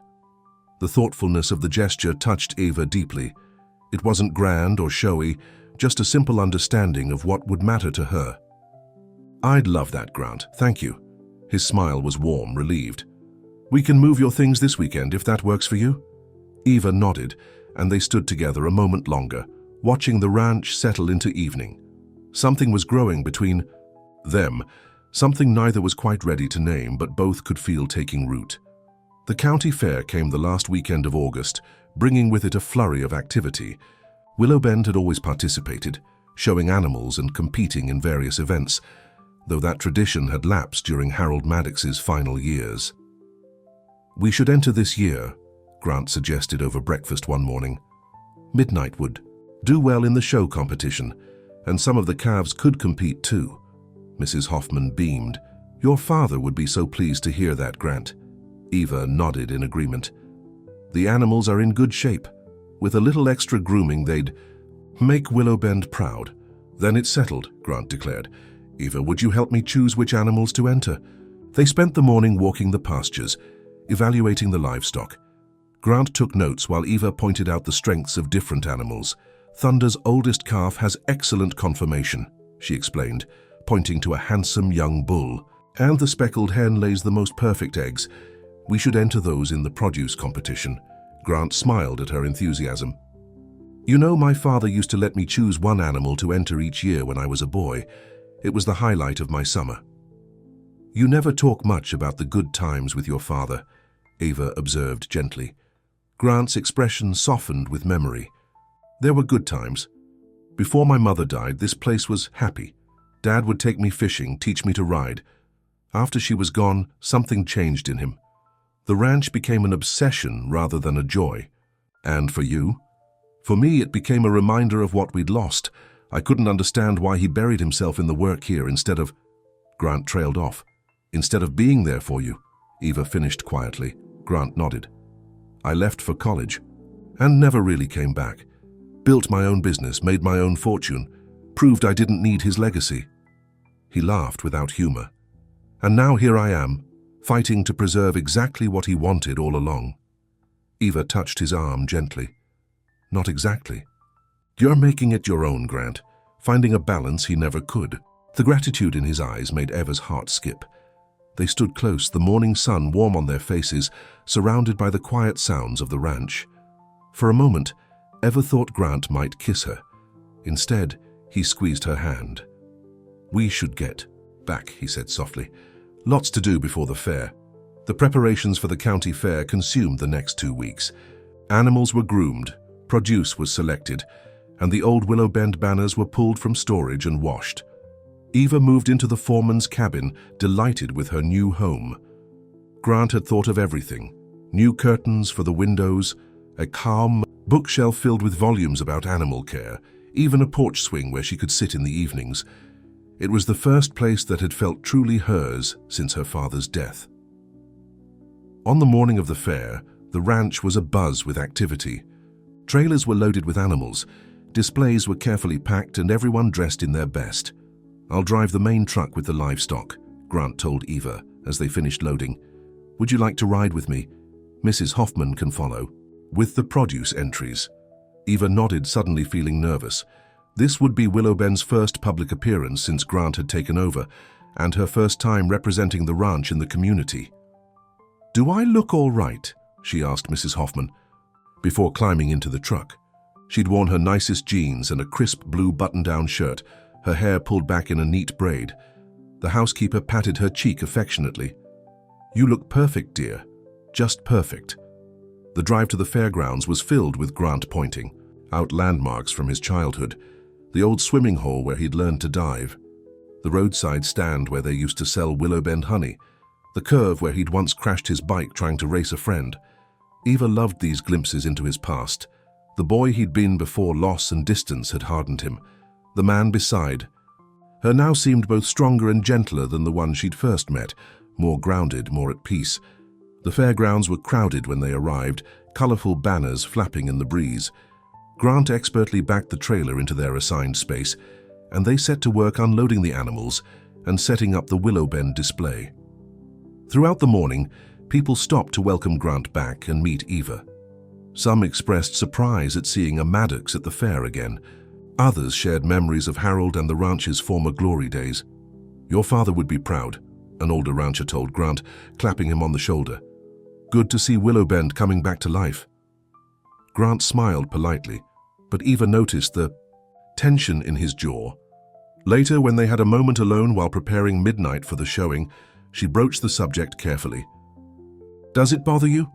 The thoughtfulness of the gesture touched Eva deeply. It wasn't grand or showy, just a simple understanding of what would matter to her. I'd love that, Grant. Thank you. His smile was warm, relieved. We can move your things this weekend if that works for you? Eva nodded, and they stood together a moment longer, watching the ranch settle into evening. Something was growing between them, something neither was quite ready to name, but both could feel taking root. The county fair came the last weekend of August, bringing with it a flurry of activity. Willowbend had always participated, showing animals and competing in various events, though that tradition had lapsed during Harold Maddox's final years. We should enter this year, Grant suggested over breakfast one morning. Midnight would do well in the show competition, and some of the calves could compete too. Mrs. Hoffman beamed. Your father would be so pleased to hear that, Grant. Eva nodded in agreement. The animals are in good shape. With a little extra grooming, they'd make Willowbend proud. Then it's settled, Grant declared. Eva, would you help me choose which animals to enter? They spent the morning walking the pastures, evaluating the livestock. Grant took notes while Eva pointed out the strengths of different animals. Thunder's oldest calf has excellent conformation, she explained, pointing to a handsome young bull. And the speckled hen lays the most perfect eggs. We should enter those in the produce competition. Grant smiled at her enthusiasm. You know, my father used to let me choose one animal to enter each year when I was a boy. It was the highlight of my summer. You never talk much about the good times with your father, Eva observed gently. Grant's expression softened with memory. There were good times. Before my mother died, this place was happy. Dad would take me fishing, teach me to ride. After she was gone, something changed in him. The ranch became an obsession rather than a joy. And for you? For me, it became a reminder of what we'd lost. I couldn't understand why he buried himself in the work here instead of... Grant trailed off. Instead of being there for you, Eva finished quietly. Grant nodded. I left for college and never really came back. Built my own business, made my own fortune, proved I didn't need his legacy. He laughed without humor. And now here I am, fighting to preserve exactly what he wanted all along. Eva touched his arm gently. Not exactly. You're making it your own, Grant, finding a balance he never could. The gratitude in his eyes made Eva's heart skip. They stood close, the morning sun warm on their faces, surrounded by the quiet sounds of the ranch. For a moment, Eva thought Grant might kiss her. Instead, he squeezed her hand. We should get back, he said softly. Lots to do before the fair. The preparations for the county fair consumed the next 2 weeks. Animals were groomed, produce was selected, and the old Willow Bend banners were pulled from storage and washed. Eva moved into the foreman's cabin, delighted with her new home. Grant had thought of everything. New curtains for the windows, a calm bookshelf filled with volumes about animal care, even a porch swing where she could sit in the evenings. It was the first place that had felt truly hers since her father's death. On the morning of the fair, the ranch was abuzz with activity. Trailers were loaded with animals, displays were carefully packed, and everyone dressed in their best. I'll drive the main truck with the livestock, Grant told Eva as they finished loading. Would you like to ride with me? Mrs. Hoffman can follow. With the produce entries. Eva nodded, suddenly feeling nervous. This would be Willow Bend's first public appearance since Grant had taken over, and her first time representing the ranch in the community. Do I look all right? She asked Mrs. Hoffman, before climbing into the truck. She'd worn her nicest jeans and a crisp blue button-down shirt, her hair pulled back in a neat braid. The housekeeper patted her cheek affectionately. You look perfect, dear. Just perfect. The drive to the fairgrounds was filled with Grant pointing out landmarks from his childhood. The old swimming hole where he'd learned to dive. The roadside stand where they used to sell Willow Bend honey. The curve where he'd once crashed his bike trying to race a friend. Eva loved these glimpses into his past. The boy he'd been before loss and distance had hardened him. The man beside her now seemed both stronger and gentler than the one she'd first met, more grounded, more at peace. The fairgrounds were crowded when they arrived, colorful banners flapping in the breeze. Grant expertly backed the trailer into their assigned space, and they set to work unloading the animals and setting up the Willow Bend display. Throughout the morning, people stopped to welcome Grant back and meet Eva. Some expressed surprise at seeing a Maddox at the fair again. Others shared memories of Harold and the ranch's former glory days. Your father would be proud, an older rancher told Grant, clapping him on the shoulder. Good to see Willow Bend coming back to life. Grant smiled politely, but Eva noticed the tension in his jaw. Later, when they had a moment alone while preparing midnight for the showing, she broached the subject carefully. Does it bother you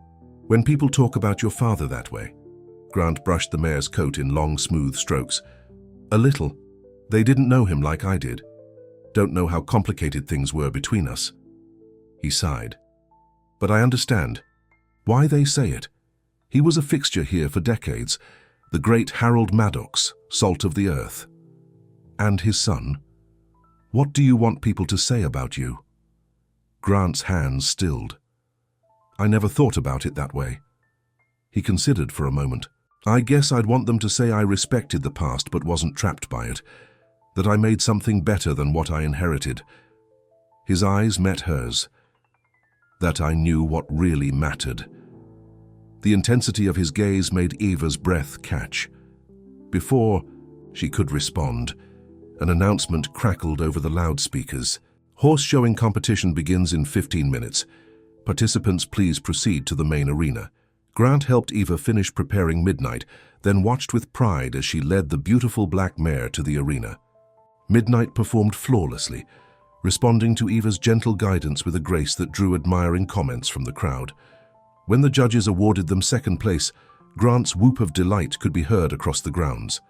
when people talk about your father that way? Grant brushed the mare's coat in long, smooth strokes. A little. They didn't know him like I did. Don't know how complicated things were between us. He sighed. But I understand why they say it. He was a fixture here for decades, the great Harold Maddox, salt of the earth. And his son. What do you want people to say about you? Grant's hands stilled. I never thought about it that way. He considered for a moment. I guess I'd want them to say I respected the past but wasn't trapped by it, that I made something better than what I inherited. His eyes met hers. That I knew what really mattered. The intensity of his gaze made Eva's breath catch. Before she could respond, an announcement crackled over the loudspeakers. Horse showing competition begins in 15 minutes. Participants, please proceed to the main arena. Grant helped Eva finish preparing Midnight, then watched with pride as she led the beautiful black mare to the arena. Midnight performed flawlessly, responding to Eva's gentle guidance with a grace that drew admiring comments from the crowd. When the judges awarded them second place, Grant's whoop of delight could be heard across the grounds.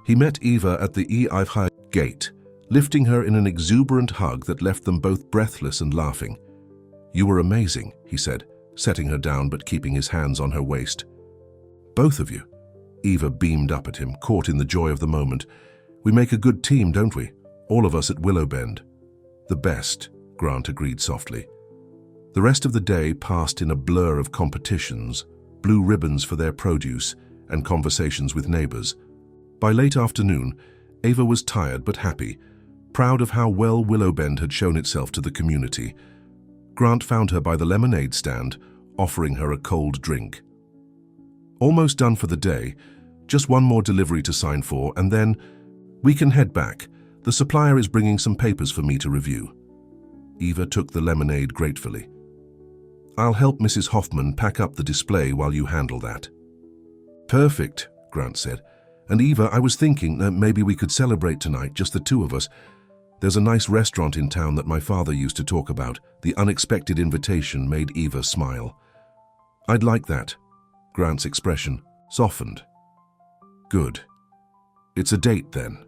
He met Eva at the EIVH gate, lifting her in an exuberant hug that left them both breathless and laughing. You were amazing, he said, setting her down but keeping his hands on her waist. Both of you. Eva beamed up at him, caught in the joy of the moment. We make a good team, don't we? All of us at Willow Bend. The best, Grant agreed softly. The rest of the day passed in a blur of competitions, blue ribbons for their produce, and conversations with neighbors. By late afternoon, Eva was tired but happy, proud of how well Willow Bend had shown itself to the community. Grant found her by the lemonade stand, offering her a cold drink. Almost done for the day. Just one more delivery to sign for, and then we can head back. The supplier is bringing some papers for me to review." Eva took the lemonade gratefully. "I'll help Mrs. Hoffman pack up the display while you handle that." "Perfect," Grant said. "And Eva, I was thinking that maybe we could celebrate tonight, just the two of us. There's a nice restaurant in town that my father used to talk about." The unexpected invitation made Eva smile. "I'd like that." Grant's expression softened. "Good. It's a date then."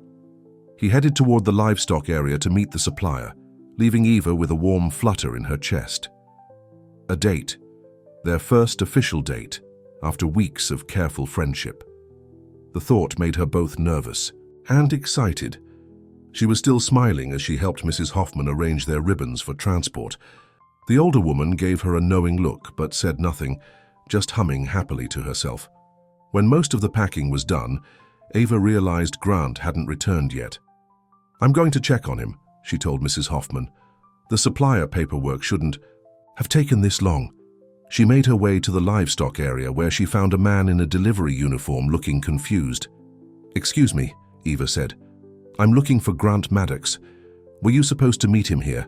He headed toward the livestock area to meet the supplier, leaving Eva with a warm flutter in her chest. A date. Their first official date, after weeks of careful friendship. The thought made her both nervous and excited. She was still smiling as she helped Mrs. Hoffman arrange their ribbons for transport. The older woman gave her a knowing look but said nothing, just humming happily to herself. When most of the packing was done, Eva realized Grant hadn't returned yet. "I'm going to check on him," she told Mrs. Hoffman. "The supplier paperwork shouldn't have taken this long." She made her way to the livestock area where she found a man in a delivery uniform looking confused. "Excuse me," Eva said. "I'm looking for Grant Maddox. Were you supposed to meet him here?"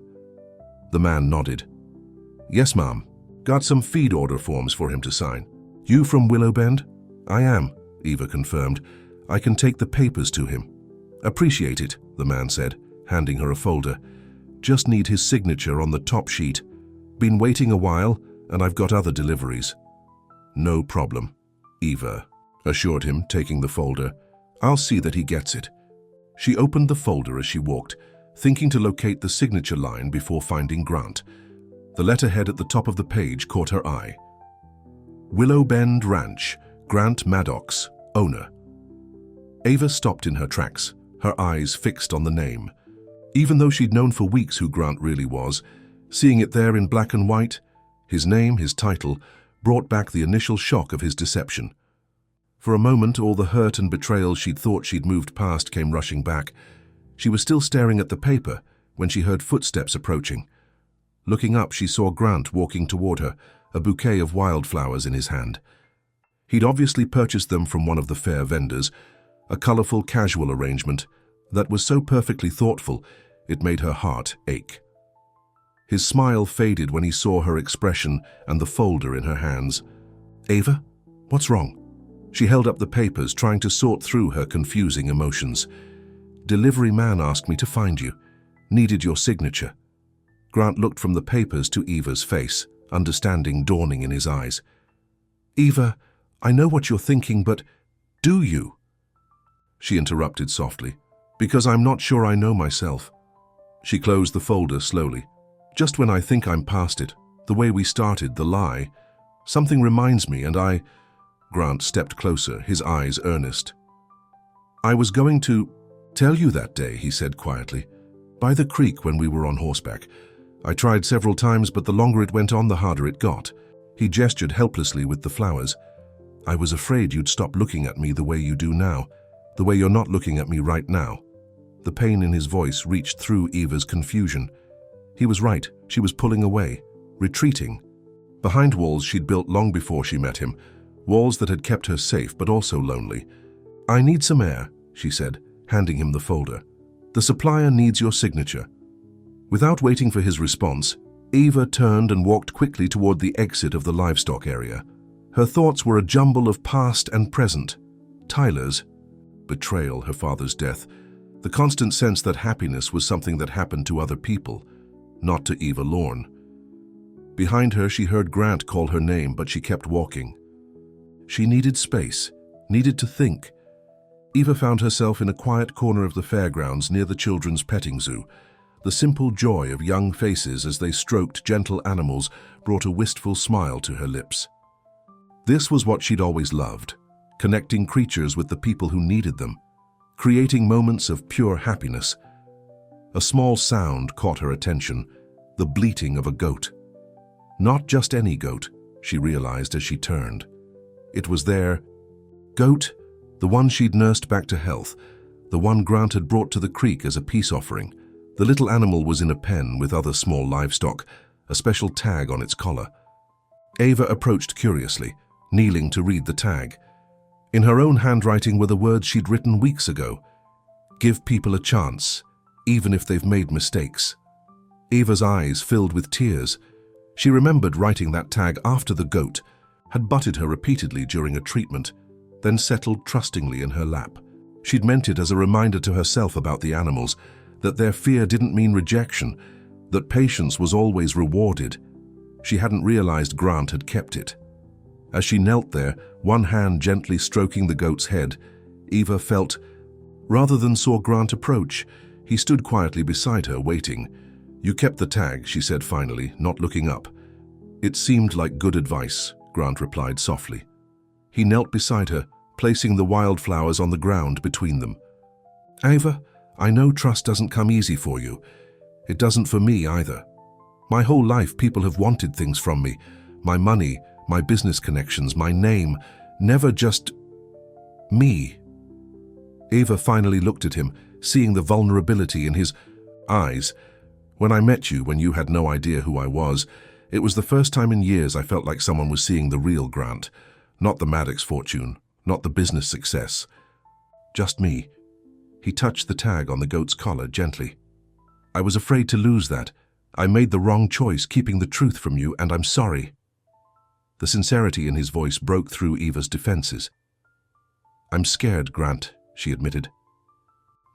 The man nodded. "Yes, ma'am. Got some feed order forms for him to sign." "You from Willowbend?" "I am," Eva confirmed. "I can take the papers to him." "Appreciate it," the man said, handing her a folder. "Just need his signature on the top sheet. Been waiting a while, and I've got other deliveries." "No problem," Eva assured him, taking the folder. "I'll see that he gets it." She opened the folder as she walked, thinking to locate the signature line before finding Grant. The letterhead at the top of the page caught her eye. Willowbend Ranch, Grant Maddox, owner. Eva stopped in her tracks, her eyes fixed on the name. Even though she'd known for weeks who Grant really was, seeing it there in black and white, his name, his title, brought back the initial shock of his deception. For a moment, all the hurt and betrayal she'd thought she'd moved past came rushing back. She was still staring at the paper when she heard footsteps approaching. Looking up, she saw Grant walking toward her, a bouquet of wildflowers in his hand. He'd obviously purchased them from one of the fair vendors, a colorful, casual arrangement that was so perfectly thoughtful it made her heart ache. His smile faded when he saw her expression and the folder in her hands. "Eva, what's wrong?" She held up the papers, trying to sort through her confusing emotions. "Delivery man asked me to find you. Needed your signature." Grant looked from the papers to Eva's face, understanding dawning in his eyes. "Eva, I know what you're thinking, but do you?" She interrupted softly. "Because I'm not sure I know myself." She closed the folder slowly. "Just when I think I'm past it, the way we started, the lie, something reminds me, and I—" Grant stepped closer, his eyes earnest. "I was going to tell you that day," he said quietly. "By the creek when we were on horseback. I tried several times, but the longer it went on, the harder it got." He gestured helplessly with the flowers. "I was afraid you'd stop looking at me the way you do now, the way you're not looking at me right now." The pain in his voice reached through Eva's confusion. He was right. She was pulling away, retreating. Behind walls she'd built long before she met him, walls that had kept her safe but also lonely. "I need some air," she said, handing him the folder. "The supplier needs your signature." Without waiting for his response, Eva turned and walked quickly toward the exit of the livestock area. Her thoughts were a jumble of past and present. Tyler's betrayal, her father's death, the constant sense that happiness was something that happened to other people, not to Eva Lorne. Behind her, she heard Grant call her name, but she kept walking. She needed space, needed to think. Eva found herself in a quiet corner of the fairgrounds near the children's petting zoo. The simple joy of young faces as they stroked gentle animals brought a wistful smile to her lips. This was what she'd always loved, connecting creatures with the people who needed them, creating moments of pure happiness. A small sound caught her attention, the bleating of a goat. Not just any goat, she realized as she turned. It was their goat, the one she'd nursed back to health, the one Grant had brought to the creek as a peace offering. The little animal was in a pen with other small livestock, a special tag on its collar. Eva approached curiously, kneeling to read the tag. In her own handwriting were the words she'd written weeks ago. Give people a chance, even if they've made mistakes. Eva's eyes filled with tears. She remembered writing that tag after the goat had butted her repeatedly during a treatment, then settled trustingly in her lap. She'd meant it as a reminder to herself about the animals, that their fear didn't mean rejection, that patience was always rewarded. She hadn't realized Grant had kept it. As she knelt there, one hand gently stroking the goat's head, Eva felt, rather than saw Grant approach. He stood quietly beside her, waiting. You kept the tag, she said finally, not looking up. It seemed like good advice, Grant replied softly. He knelt beside her, placing the wildflowers on the ground between them. Eva, I know trust doesn't come easy for you. It doesn't for me either. My whole life people have wanted things from me. My money, my business connections, my name. Never just me. Eva finally looked at him, seeing the vulnerability in his eyes. When I met you, when you had no idea who I was, it was the first time in years I felt like someone was seeing the real Grant. Not the Maddox fortune, not the business success. Just me. He touched the tag on the goat's collar gently. I was afraid to lose that. I made the wrong choice, keeping the truth from you, and I'm sorry. The sincerity in his voice broke through Eva's defenses. I'm scared, Grant, she admitted.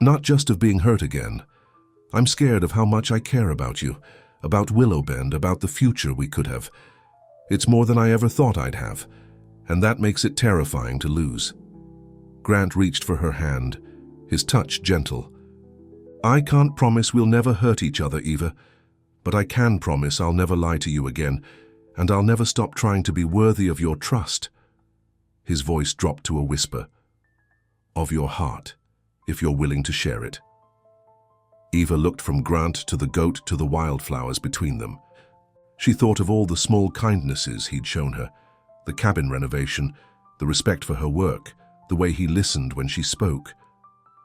Not just of being hurt again. I'm scared of how much I care about you, about Willowbend, about the future we could have. It's more than I ever thought I'd have, and that makes it terrifying to lose. Grant reached for her hand, his touch gentle. I can't promise we'll never hurt each other, Eva, but I can promise I'll never lie to you again, and I'll never stop trying to be worthy of your trust. His voice dropped to a whisper. Of your heart, if you're willing to share it. Eva looked from Grant to the goat to the wildflowers between them. She thought of all the small kindnesses he'd shown her, the cabin renovation, the respect for her work, the way he listened when she spoke.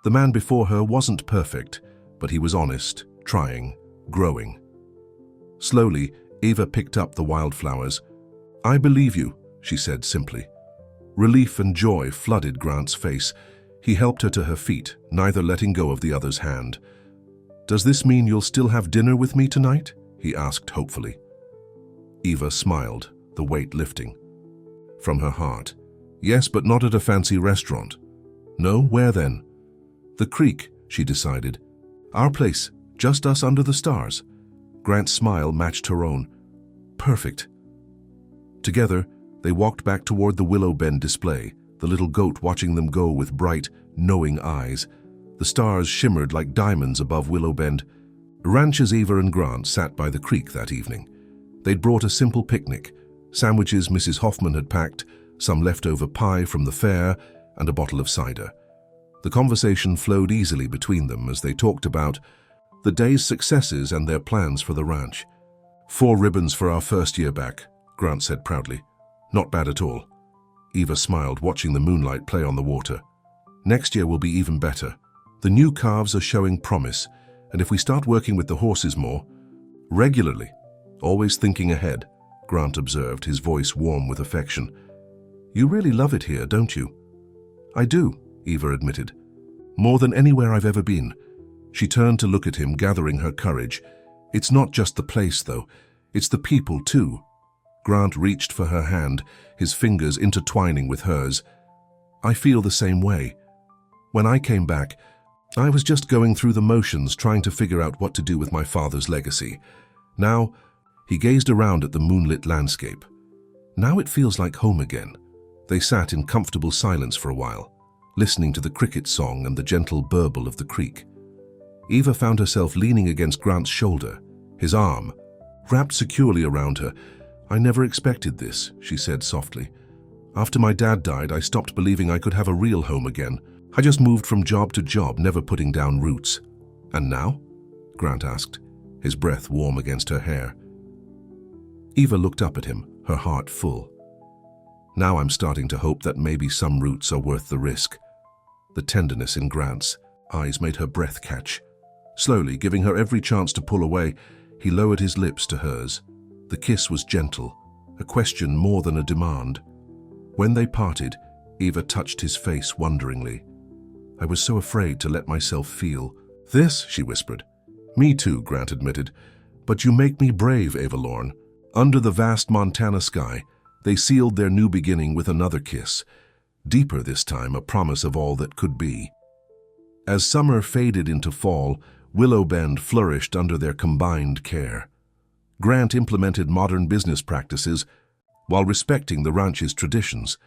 The man before her wasn't perfect, but he was honest, trying, growing. Slowly, Eva picked up the wildflowers. I believe you, she said simply. Relief and joy flooded Grant's face. He helped her to her feet, neither letting go of the other's hand. Does this mean you'll still have dinner with me tonight? He asked hopefully. Eva smiled, the weight lifting. From her heart. Yes, but not at a fancy restaurant. No, where then? The creek, she decided. Our place, just us under the stars. Grant's smile matched her own. Perfect. Together, they walked back toward the Willowbend display, the little goat watching them go with bright, knowing eyes. The stars shimmered like diamonds above Willowbend. Ranchers Eva and Grant sat by the creek that evening. They'd brought a simple picnic, sandwiches Mrs. Hoffman had packed, some leftover pie from the fair, and a bottle of cider. The conversation flowed easily between them as they talked about the day's successes and their plans for the ranch. 4 ribbons for our first year back, Grant said proudly. Not bad at all. Eva smiled, watching the moonlight play on the water. Next year will be even better. The new calves are showing promise, and if we start working with the horses more, regularly, always thinking ahead, Grant observed, his voice warm with affection. You really love it here, don't you? I do, Eva admitted. More than anywhere I've ever been. She turned to look at him, gathering her courage. It's not just the place, though. It's the people, too. Grant reached for her hand, his fingers intertwining with hers. I feel the same way. When I came back, I was just going through the motions, trying to figure out what to do with my father's legacy. Now, he gazed around at the moonlit landscape. Now it feels like home again. They sat in comfortable silence for a while, listening to the cricket song and the gentle burble of the creek. Eva found herself leaning against Grant's shoulder, his arm wrapped securely around her. I never expected this, she said softly. After my dad died, I stopped believing I could have a real home again. I just moved from job to job, never putting down roots. And now? Grant asked, his breath warm against her hair. Eva looked up at him, her heart full. Now I'm starting to hope that maybe some roots are worth the risk. The tenderness in Grant's eyes made her breath catch. Slowly, giving her every chance to pull away, he lowered his lips to hers. The kiss was gentle, a question more than a demand. When they parted, Eva touched his face wonderingly. "I was so afraid to let myself feel." "This," she whispered. "Me too," Grant admitted. "But you make me brave, Ava Lorne." Under the vast Montana sky, they sealed their new beginning with another kiss, deeper this time, a promise of all that could be. As summer faded into fall, Willow Bend flourished under their combined care. Grant implemented modern business practices while respecting the ranch's traditions.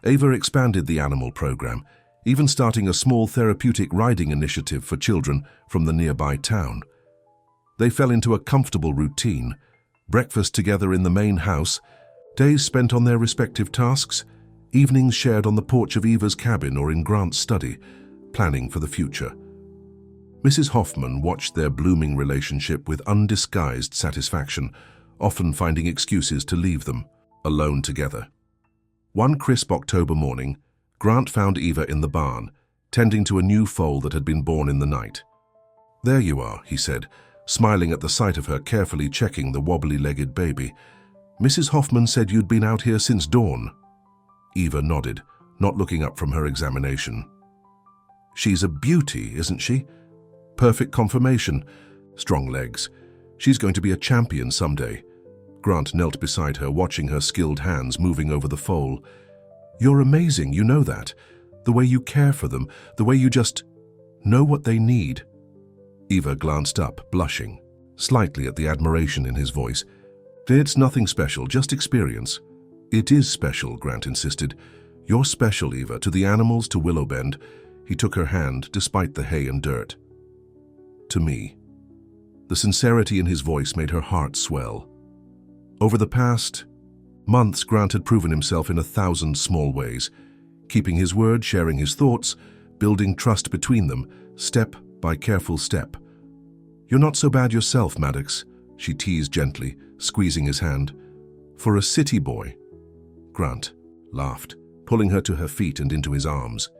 Ava expanded the animal program, even starting a small therapeutic riding initiative for children from the nearby town. They fell into a comfortable routine, breakfast together in the main house, days spent on their respective tasks, evenings shared on the porch of Eva's cabin or in Grant's study, planning for the future. Mrs. Hoffman watched their blooming relationship with undisguised satisfaction, often finding excuses to leave them alone together. One crisp October morning, Grant found Eva in the barn, tending to a new foal that had been born in the night. "There you are," he said, smiling at the sight of her, carefully checking the wobbly-legged baby. "Mrs. Hoffman said you'd been out here since dawn." Eva nodded, not looking up from her examination. "She's a beauty, isn't she? Perfect conformation, strong legs. She's going to be a champion someday." Grant knelt beside her, watching her skilled hands moving over the foal. "You're amazing, you know that. The way you care for them, the way you just know what they need." Eva glanced up, blushing, slightly at the admiration in his voice. "It's nothing special, just experience." "It is special," Grant insisted. "You're special, Eva, to the animals, to Willow Bend." He took her hand, despite the hay and dirt. "To me." The sincerity in his voice made her heart swell. Over the past months, Grant had proven himself in 1,000 small ways, keeping his word, sharing his thoughts, building trust between them, step by careful step. "You're not so bad yourself, Maddox," she teased gently, squeezing his hand. "For a city boy." Grant laughed, pulling her to her feet and into his arms.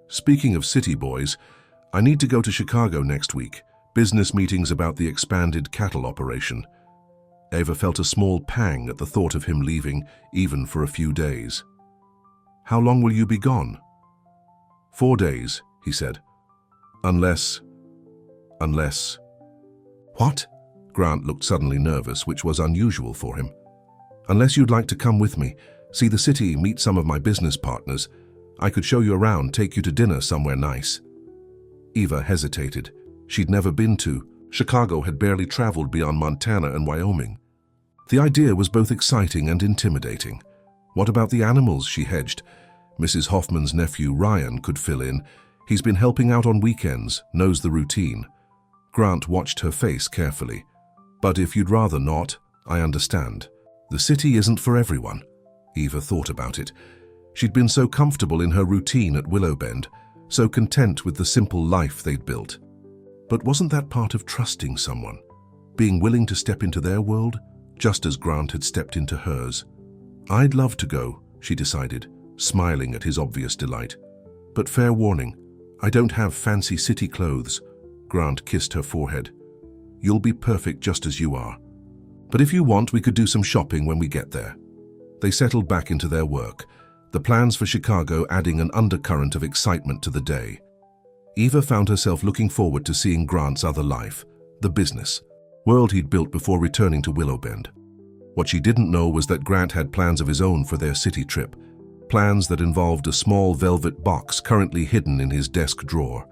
"Speaking of city boys, I need to go to Chicago next week. Business meetings about the expanded cattle operation." Ava felt a small pang at the thought of him leaving, even for a few days. "How long will you be gone?" 4 days, he said. Unless... What? Grant looked suddenly nervous, which was unusual for him. "Unless you'd like to come with me, see the city, meet some of my business partners. I could show you around, take you to dinner somewhere nice." Eva hesitated. She'd never been to. Chicago had barely traveled beyond Montana and Wyoming. The idea was both exciting and intimidating. What about the animals, she hedged. Mrs. Hoffman's nephew Ryan could fill in. He's been helping out on weekends, knows the routine. Grant watched her face carefully. "But if you'd rather not, I understand. The city isn't for everyone." Eva thought about it. She'd been so comfortable in her routine at Willow Bend, so content with the simple life they'd built. But wasn't that part of trusting someone? Being willing to step into their world, just as Grant had stepped into hers? "I'd love to go," she decided, smiling at his obvious delight. "But fair warning, I don't have fancy city clothes." Grant kissed her forehead. "You'll be perfect just as you are. But if you want, we could do some shopping when we get there." They settled back into their work, the plans for Chicago adding an undercurrent of excitement to the day. Eva found herself looking forward to seeing Grant's other life, the business world he'd built before returning to Willow Bend. What she didn't know was that Grant had plans of his own for their city trip, plans that involved a small velvet box currently hidden in his desk drawer.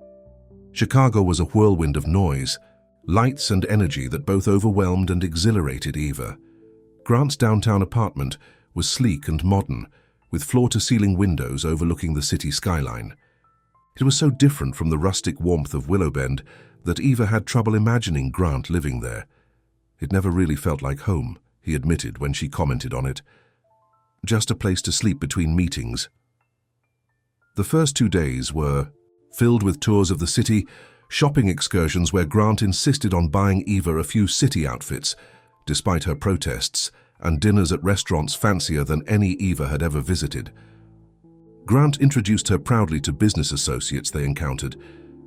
Chicago was a whirlwind of noise, lights and energy that both overwhelmed and exhilarated Eva. Grant's downtown apartment was sleek and modern, with floor-to-ceiling windows overlooking the city skyline. It was so different from the rustic warmth of Willow Bend that Eva had trouble imagining Grant living there. It never really felt like home, he admitted when she commented on it. Just a place to sleep between meetings. The first 2 days were filled with tours of the city, shopping excursions where Grant insisted on buying Eva a few city outfits, despite her protests, and dinners at restaurants fancier than any Eva had ever visited. Grant introduced her proudly to business associates they encountered,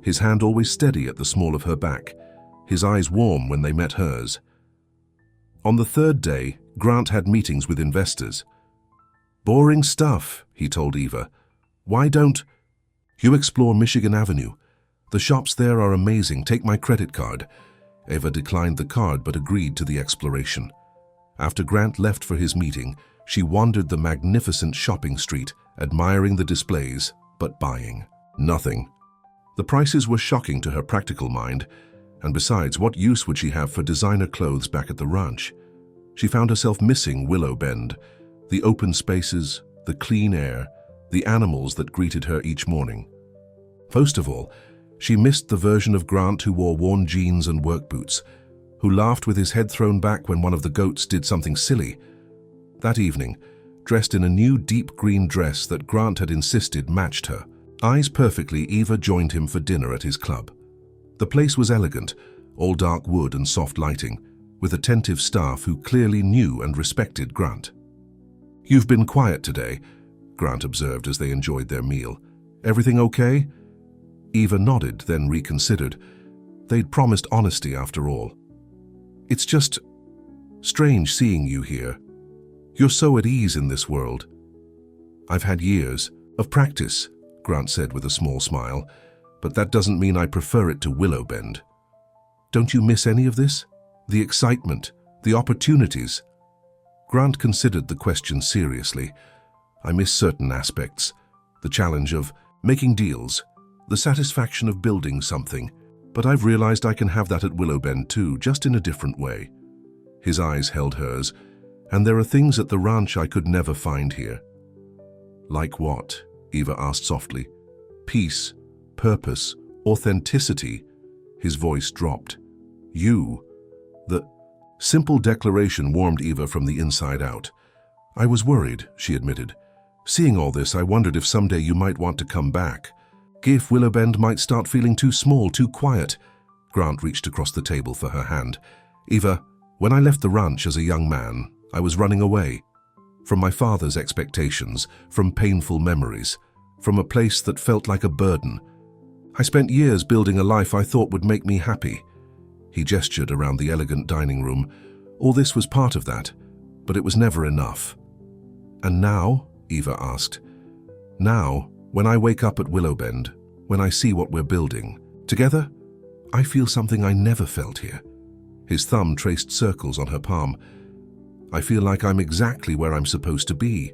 his hand always steady at the small of her back, his eyes warm when they met hers. On the 3rd day, Grant had meetings with investors. Boring stuff, he told Eva. Why don't you explore Michigan Avenue? The shops there are amazing. Take my credit card. Eva declined the card but agreed to the exploration. After Grant left for his meeting, she wandered the magnificent shopping street, admiring the displays, but buying nothing. The prices were shocking to her practical mind, and besides, what use would she have for designer clothes back at the ranch? She found herself missing Willow Bend, the open spaces, the clean air, the animals that greeted her each morning. Most of all, she missed the version of Grant who wore worn jeans and work boots, who laughed with his head thrown back when one of the goats did something silly. That evening, dressed in a new deep green dress that Grant had insisted matched her, eyes perfectly, Eva joined him for dinner at his club. The place was elegant, all dark wood and soft lighting, with attentive staff who clearly knew and respected Grant. "You've been quiet today," Grant observed as they enjoyed their meal. "Everything okay?" Eva nodded, then reconsidered. They'd promised honesty after all. "It's just strange seeing you here. You're so at ease in this world." "I've had years of practice," Grant said with a small smile, "but that doesn't mean I prefer it to Willow Bend." "Don't you miss any of this? The excitement, the opportunities?" Grant considered the question seriously. "I miss certain aspects. The challenge of making deals, the satisfaction of building something, but I've realized I can have that at Willow Bend too, just in a different way." His eyes held hers. "And there are things at the ranch I could never find here." "Like what?" Eva asked softly. "Peace, purpose, authenticity." His voice dropped. "You." The simple declaration warmed Eva from the inside out. "I was worried," she admitted. "Seeing all this, I wondered if someday you might want to come back. If Willow Bend might start feeling too small, too quiet." Grant reached across the table for her hand. "Eva, when I left the ranch as a young man, I was running away. From my father's expectations, from painful memories, from a place that felt like a burden. I spent years building a life I thought would make me happy." He gestured around the elegant dining room. "All this was part of that, but it was never enough." "And now?" Eva asked. "Now, when I wake up at Willow Bend, when I see what we're building together, I feel something I never felt here." His thumb traced circles on her palm. "I feel like I'm exactly where I'm supposed to be."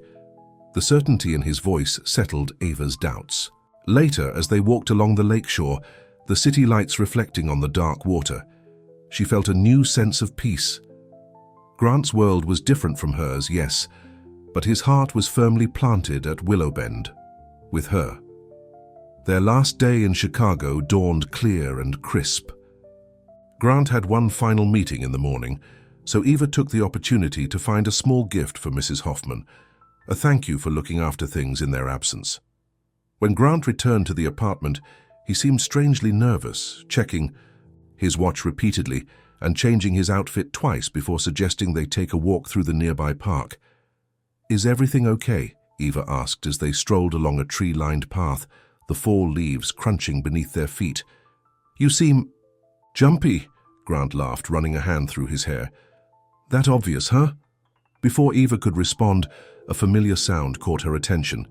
The certainty in his voice settled Eva's doubts. Later, as they walked along the lakeshore, the city lights reflecting on the dark water, she felt a new sense of peace. Grant's world was different from hers, yes, but his heart was firmly planted at Willow Bend, with her. Their last day in Chicago dawned clear and crisp. Grant had one final meeting in the morning, so Eva took the opportunity to find a small gift for Mrs. Hoffman, a thank you for looking after things in their absence. When Grant returned to the apartment, he seemed strangely nervous, checking his watch repeatedly and changing his outfit twice before suggesting they take a walk through the nearby park. "Is everything okay?" Eva asked as they strolled along a tree-lined path, the fall leaves crunching beneath their feet. "You seem jumpy," Grant laughed, running a hand through his hair. "That obvious, huh?" Before Eva could respond, a familiar sound caught her attention.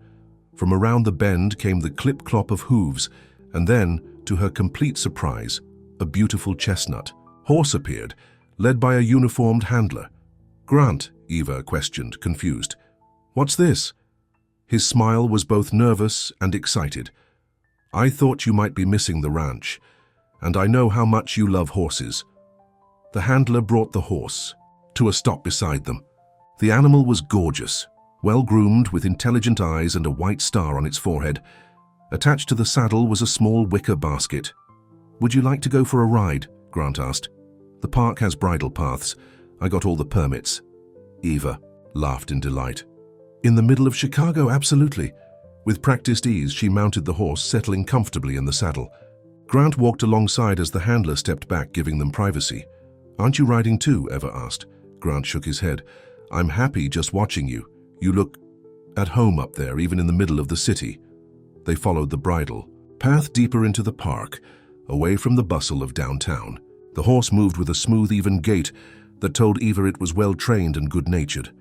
From around the bend came the clip-clop of hooves, and then, to her complete surprise, a beautiful chestnut horse appeared, led by a uniformed handler. "Grant," Eva questioned, confused. "What's this?" His smile was both nervous and excited. "I thought you might be missing the ranch, and I know how much you love horses." The handler brought the horse to a stop beside them. The animal was gorgeous, well-groomed with intelligent eyes and a white star on its forehead. Attached to the saddle was a small wicker basket. "Would you like to go for a ride?" Grant asked. "The park has bridle paths. I got all the permits." Eva laughed in delight. "In the middle of Chicago, absolutely." With practiced ease, she mounted the horse, settling comfortably in the saddle. Grant walked alongside as the handler stepped back, giving them privacy. "Aren't you riding too?" Eva asked. Grant shook his head. "I'm happy just watching you. You look at home up there, even in the middle of the city." They followed the bridle path deeper into the park, away from the bustle of downtown. The horse moved with a smooth, even gait that told Eva it was well-trained and good-natured.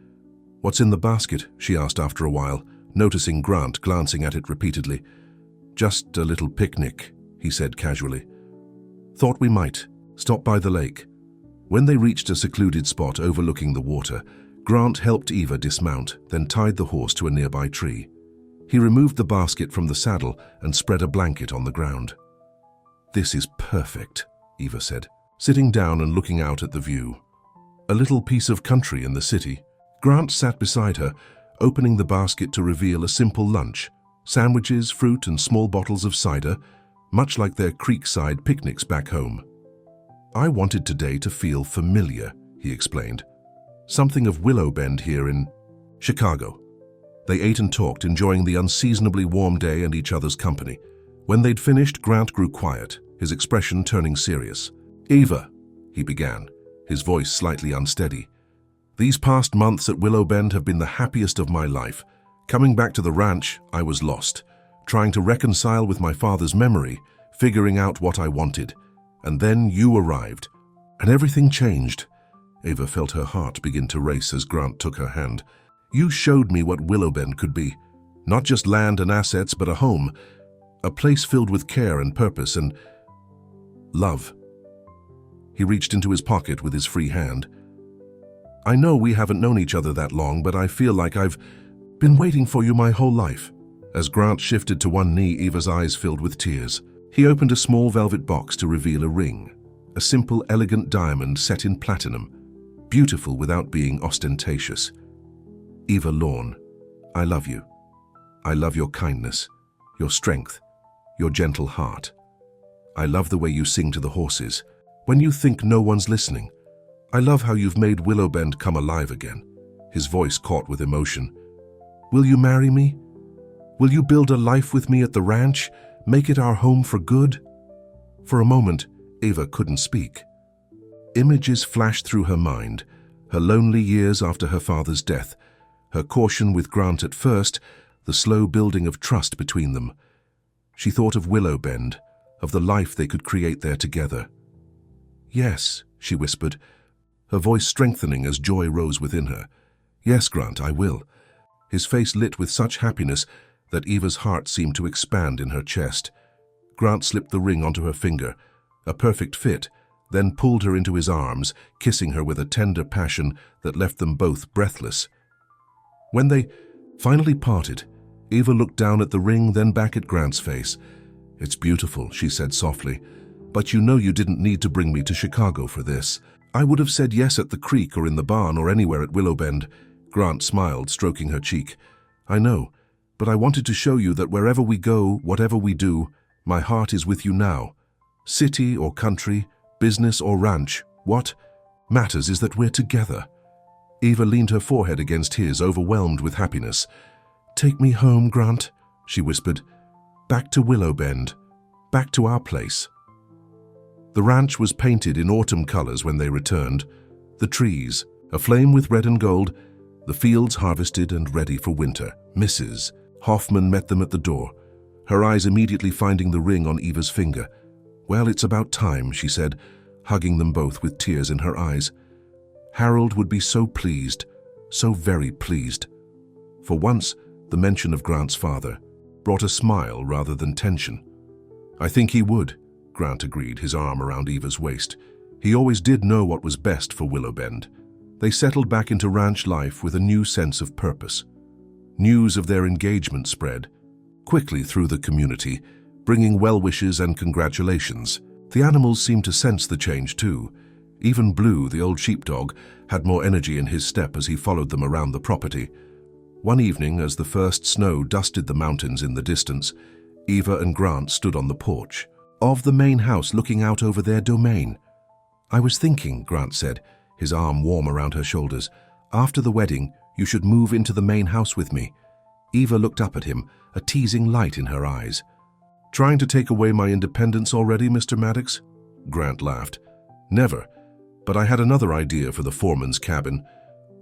"What's in the basket?" she asked after a while, noticing Grant glancing at it repeatedly. "Just a little picnic," he said casually. "Thought we might stop by the lake." When they reached a secluded spot overlooking the water, Grant helped Eva dismount, then tied the horse to a nearby tree. He removed the basket from the saddle and spread a blanket on the ground. "This is perfect," Eva said, sitting down and looking out at the view. A little piece of country in the city. Grant sat beside her, opening the basket to reveal a simple lunch: sandwiches, fruit, and small bottles of cider, much like their creekside picnics back home. "I wanted today to feel familiar," he explained. "Something of Willowbend here in Chicago." They ate and talked, enjoying the unseasonably warm day and each other's company. When they'd finished, Grant grew quiet, his expression turning serious. "Eva," he began, his voice slightly unsteady, "these past months at Willowbend have been the happiest of my life. Coming back to the ranch, I was lost, trying to reconcile with my father's memory, figuring out what I wanted. And then you arrived, and everything changed." Eva felt her heart begin to race as Grant took her hand. "You showed me what Willowbend could be. Not just land and assets, but a home. A place filled with care and purpose and love." He reached into his pocket with his free hand. "I know we haven't known each other that long, but I feel like I've been waiting for you my whole life." As Grant shifted to one knee, Eva's eyes filled with tears. He opened a small velvet box to reveal a ring, a simple, elegant diamond set in platinum, beautiful without being ostentatious. "Eva Lorne, I love you. I love your kindness, your strength, your gentle heart. I love the way you sing to the horses, when you think no one's listening. I love how you've made Willowbend come alive again." His voice caught with emotion. "Will you marry me? Will you build a life with me at the ranch? Make it our home for good?" For a moment, Eva couldn't speak. Images flashed through her mind, her lonely years after her father's death, her caution with Grant at first, the slow building of trust between them. She thought of Willowbend, of the life they could create there together. "Yes," she whispered, her voice strengthening as joy rose within her. "Yes, Grant, I will." His face lit with such happiness that Eva's heart seemed to expand in her chest. Grant slipped the ring onto her finger, a perfect fit, then pulled her into his arms, kissing her with a tender passion that left them both breathless. When they finally parted, Eva looked down at the ring, then back at Grant's face. "It's beautiful," she said softly, "but you know you didn't need to bring me to Chicago for this. I would have said yes at the creek or in the barn or anywhere at Willowbend." Grant smiled, stroking her cheek. "I know, but I wanted to show you that wherever we go, whatever we do, my heart is with you now. City or country, business or ranch, what matters is that we're together." Eva leaned her forehead against his, overwhelmed with happiness. "Take me home, Grant," she whispered. "Back to Willowbend, back to our place." The ranch was painted in autumn colors when they returned. The trees, aflame with red and gold, the fields harvested and ready for winter. Mrs. Hoffman met them at the door, her eyes immediately finding the ring on Eva's finger. "Well, it's about time," she said, hugging them both with tears in her eyes. "Harold would be so pleased, so very pleased." For once, the mention of Grant's father brought a smile rather than tension. "I think he would," Grant agreed, his arm around Eva's waist. "He always did know what was best for Willowbend." They settled back into ranch life with a new sense of purpose. News of their engagement spread quickly through the community, bringing well wishes and congratulations. The animals seemed to sense the change too. Even Blue, the old sheepdog, had more energy in his step as he followed them around the property. One evening, as the first snow dusted the mountains in the distance, Eva and Grant stood on the porch of the main house looking out over their domain. "I was thinking," Grant said, his arm warm around her shoulders, "after the wedding, you should move into the main house with me." Eva looked up at him, a teasing light in her eyes. "Trying to take away my independence already, Mr. Maddox?" Grant laughed. "Never, but I had another idea for the foreman's cabin.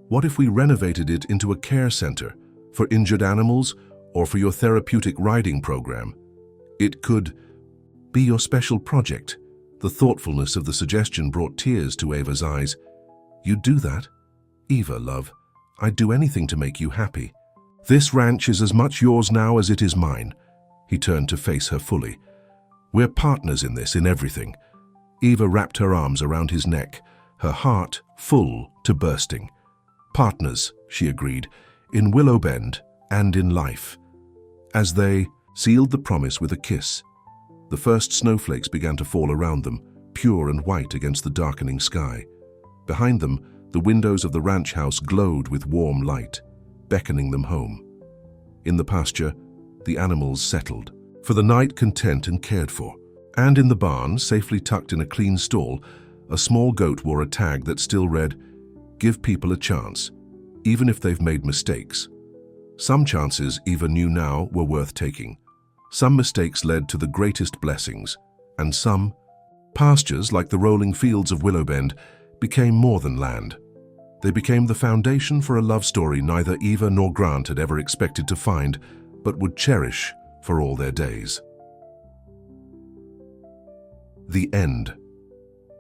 What if we renovated it into a care center for injured animals or for your therapeutic riding program? It could be your special project." The thoughtfulness of the suggestion brought tears to Eva's eyes. "You'd do that?" "Eva, love, I'd do anything to make you happy. This ranch is as much yours now as it is mine." He turned to face her fully. "We're partners in this, in everything." Eva wrapped her arms around his neck, her heart full to bursting. "Partners," she agreed, "in Willow Bend and in life." As they sealed the promise with a kiss, the first snowflakes began to fall around them, pure and white against the darkening sky. Behind them, the windows of the ranch house glowed with warm light, beckoning them home. In the pasture, the animals settled, for the night content and cared for. And in the barn, safely tucked in a clean stall, a small goat wore a tag that still read, "Give people a chance, even if they've made mistakes." Some chances, Eva knew now, were worth taking. Some mistakes led to the greatest blessings, and some pastures, like the rolling fields of Willow Bend, became more than land. They became the foundation for a love story neither Eva nor Grant had ever expected to find, but would cherish for all their days. The end.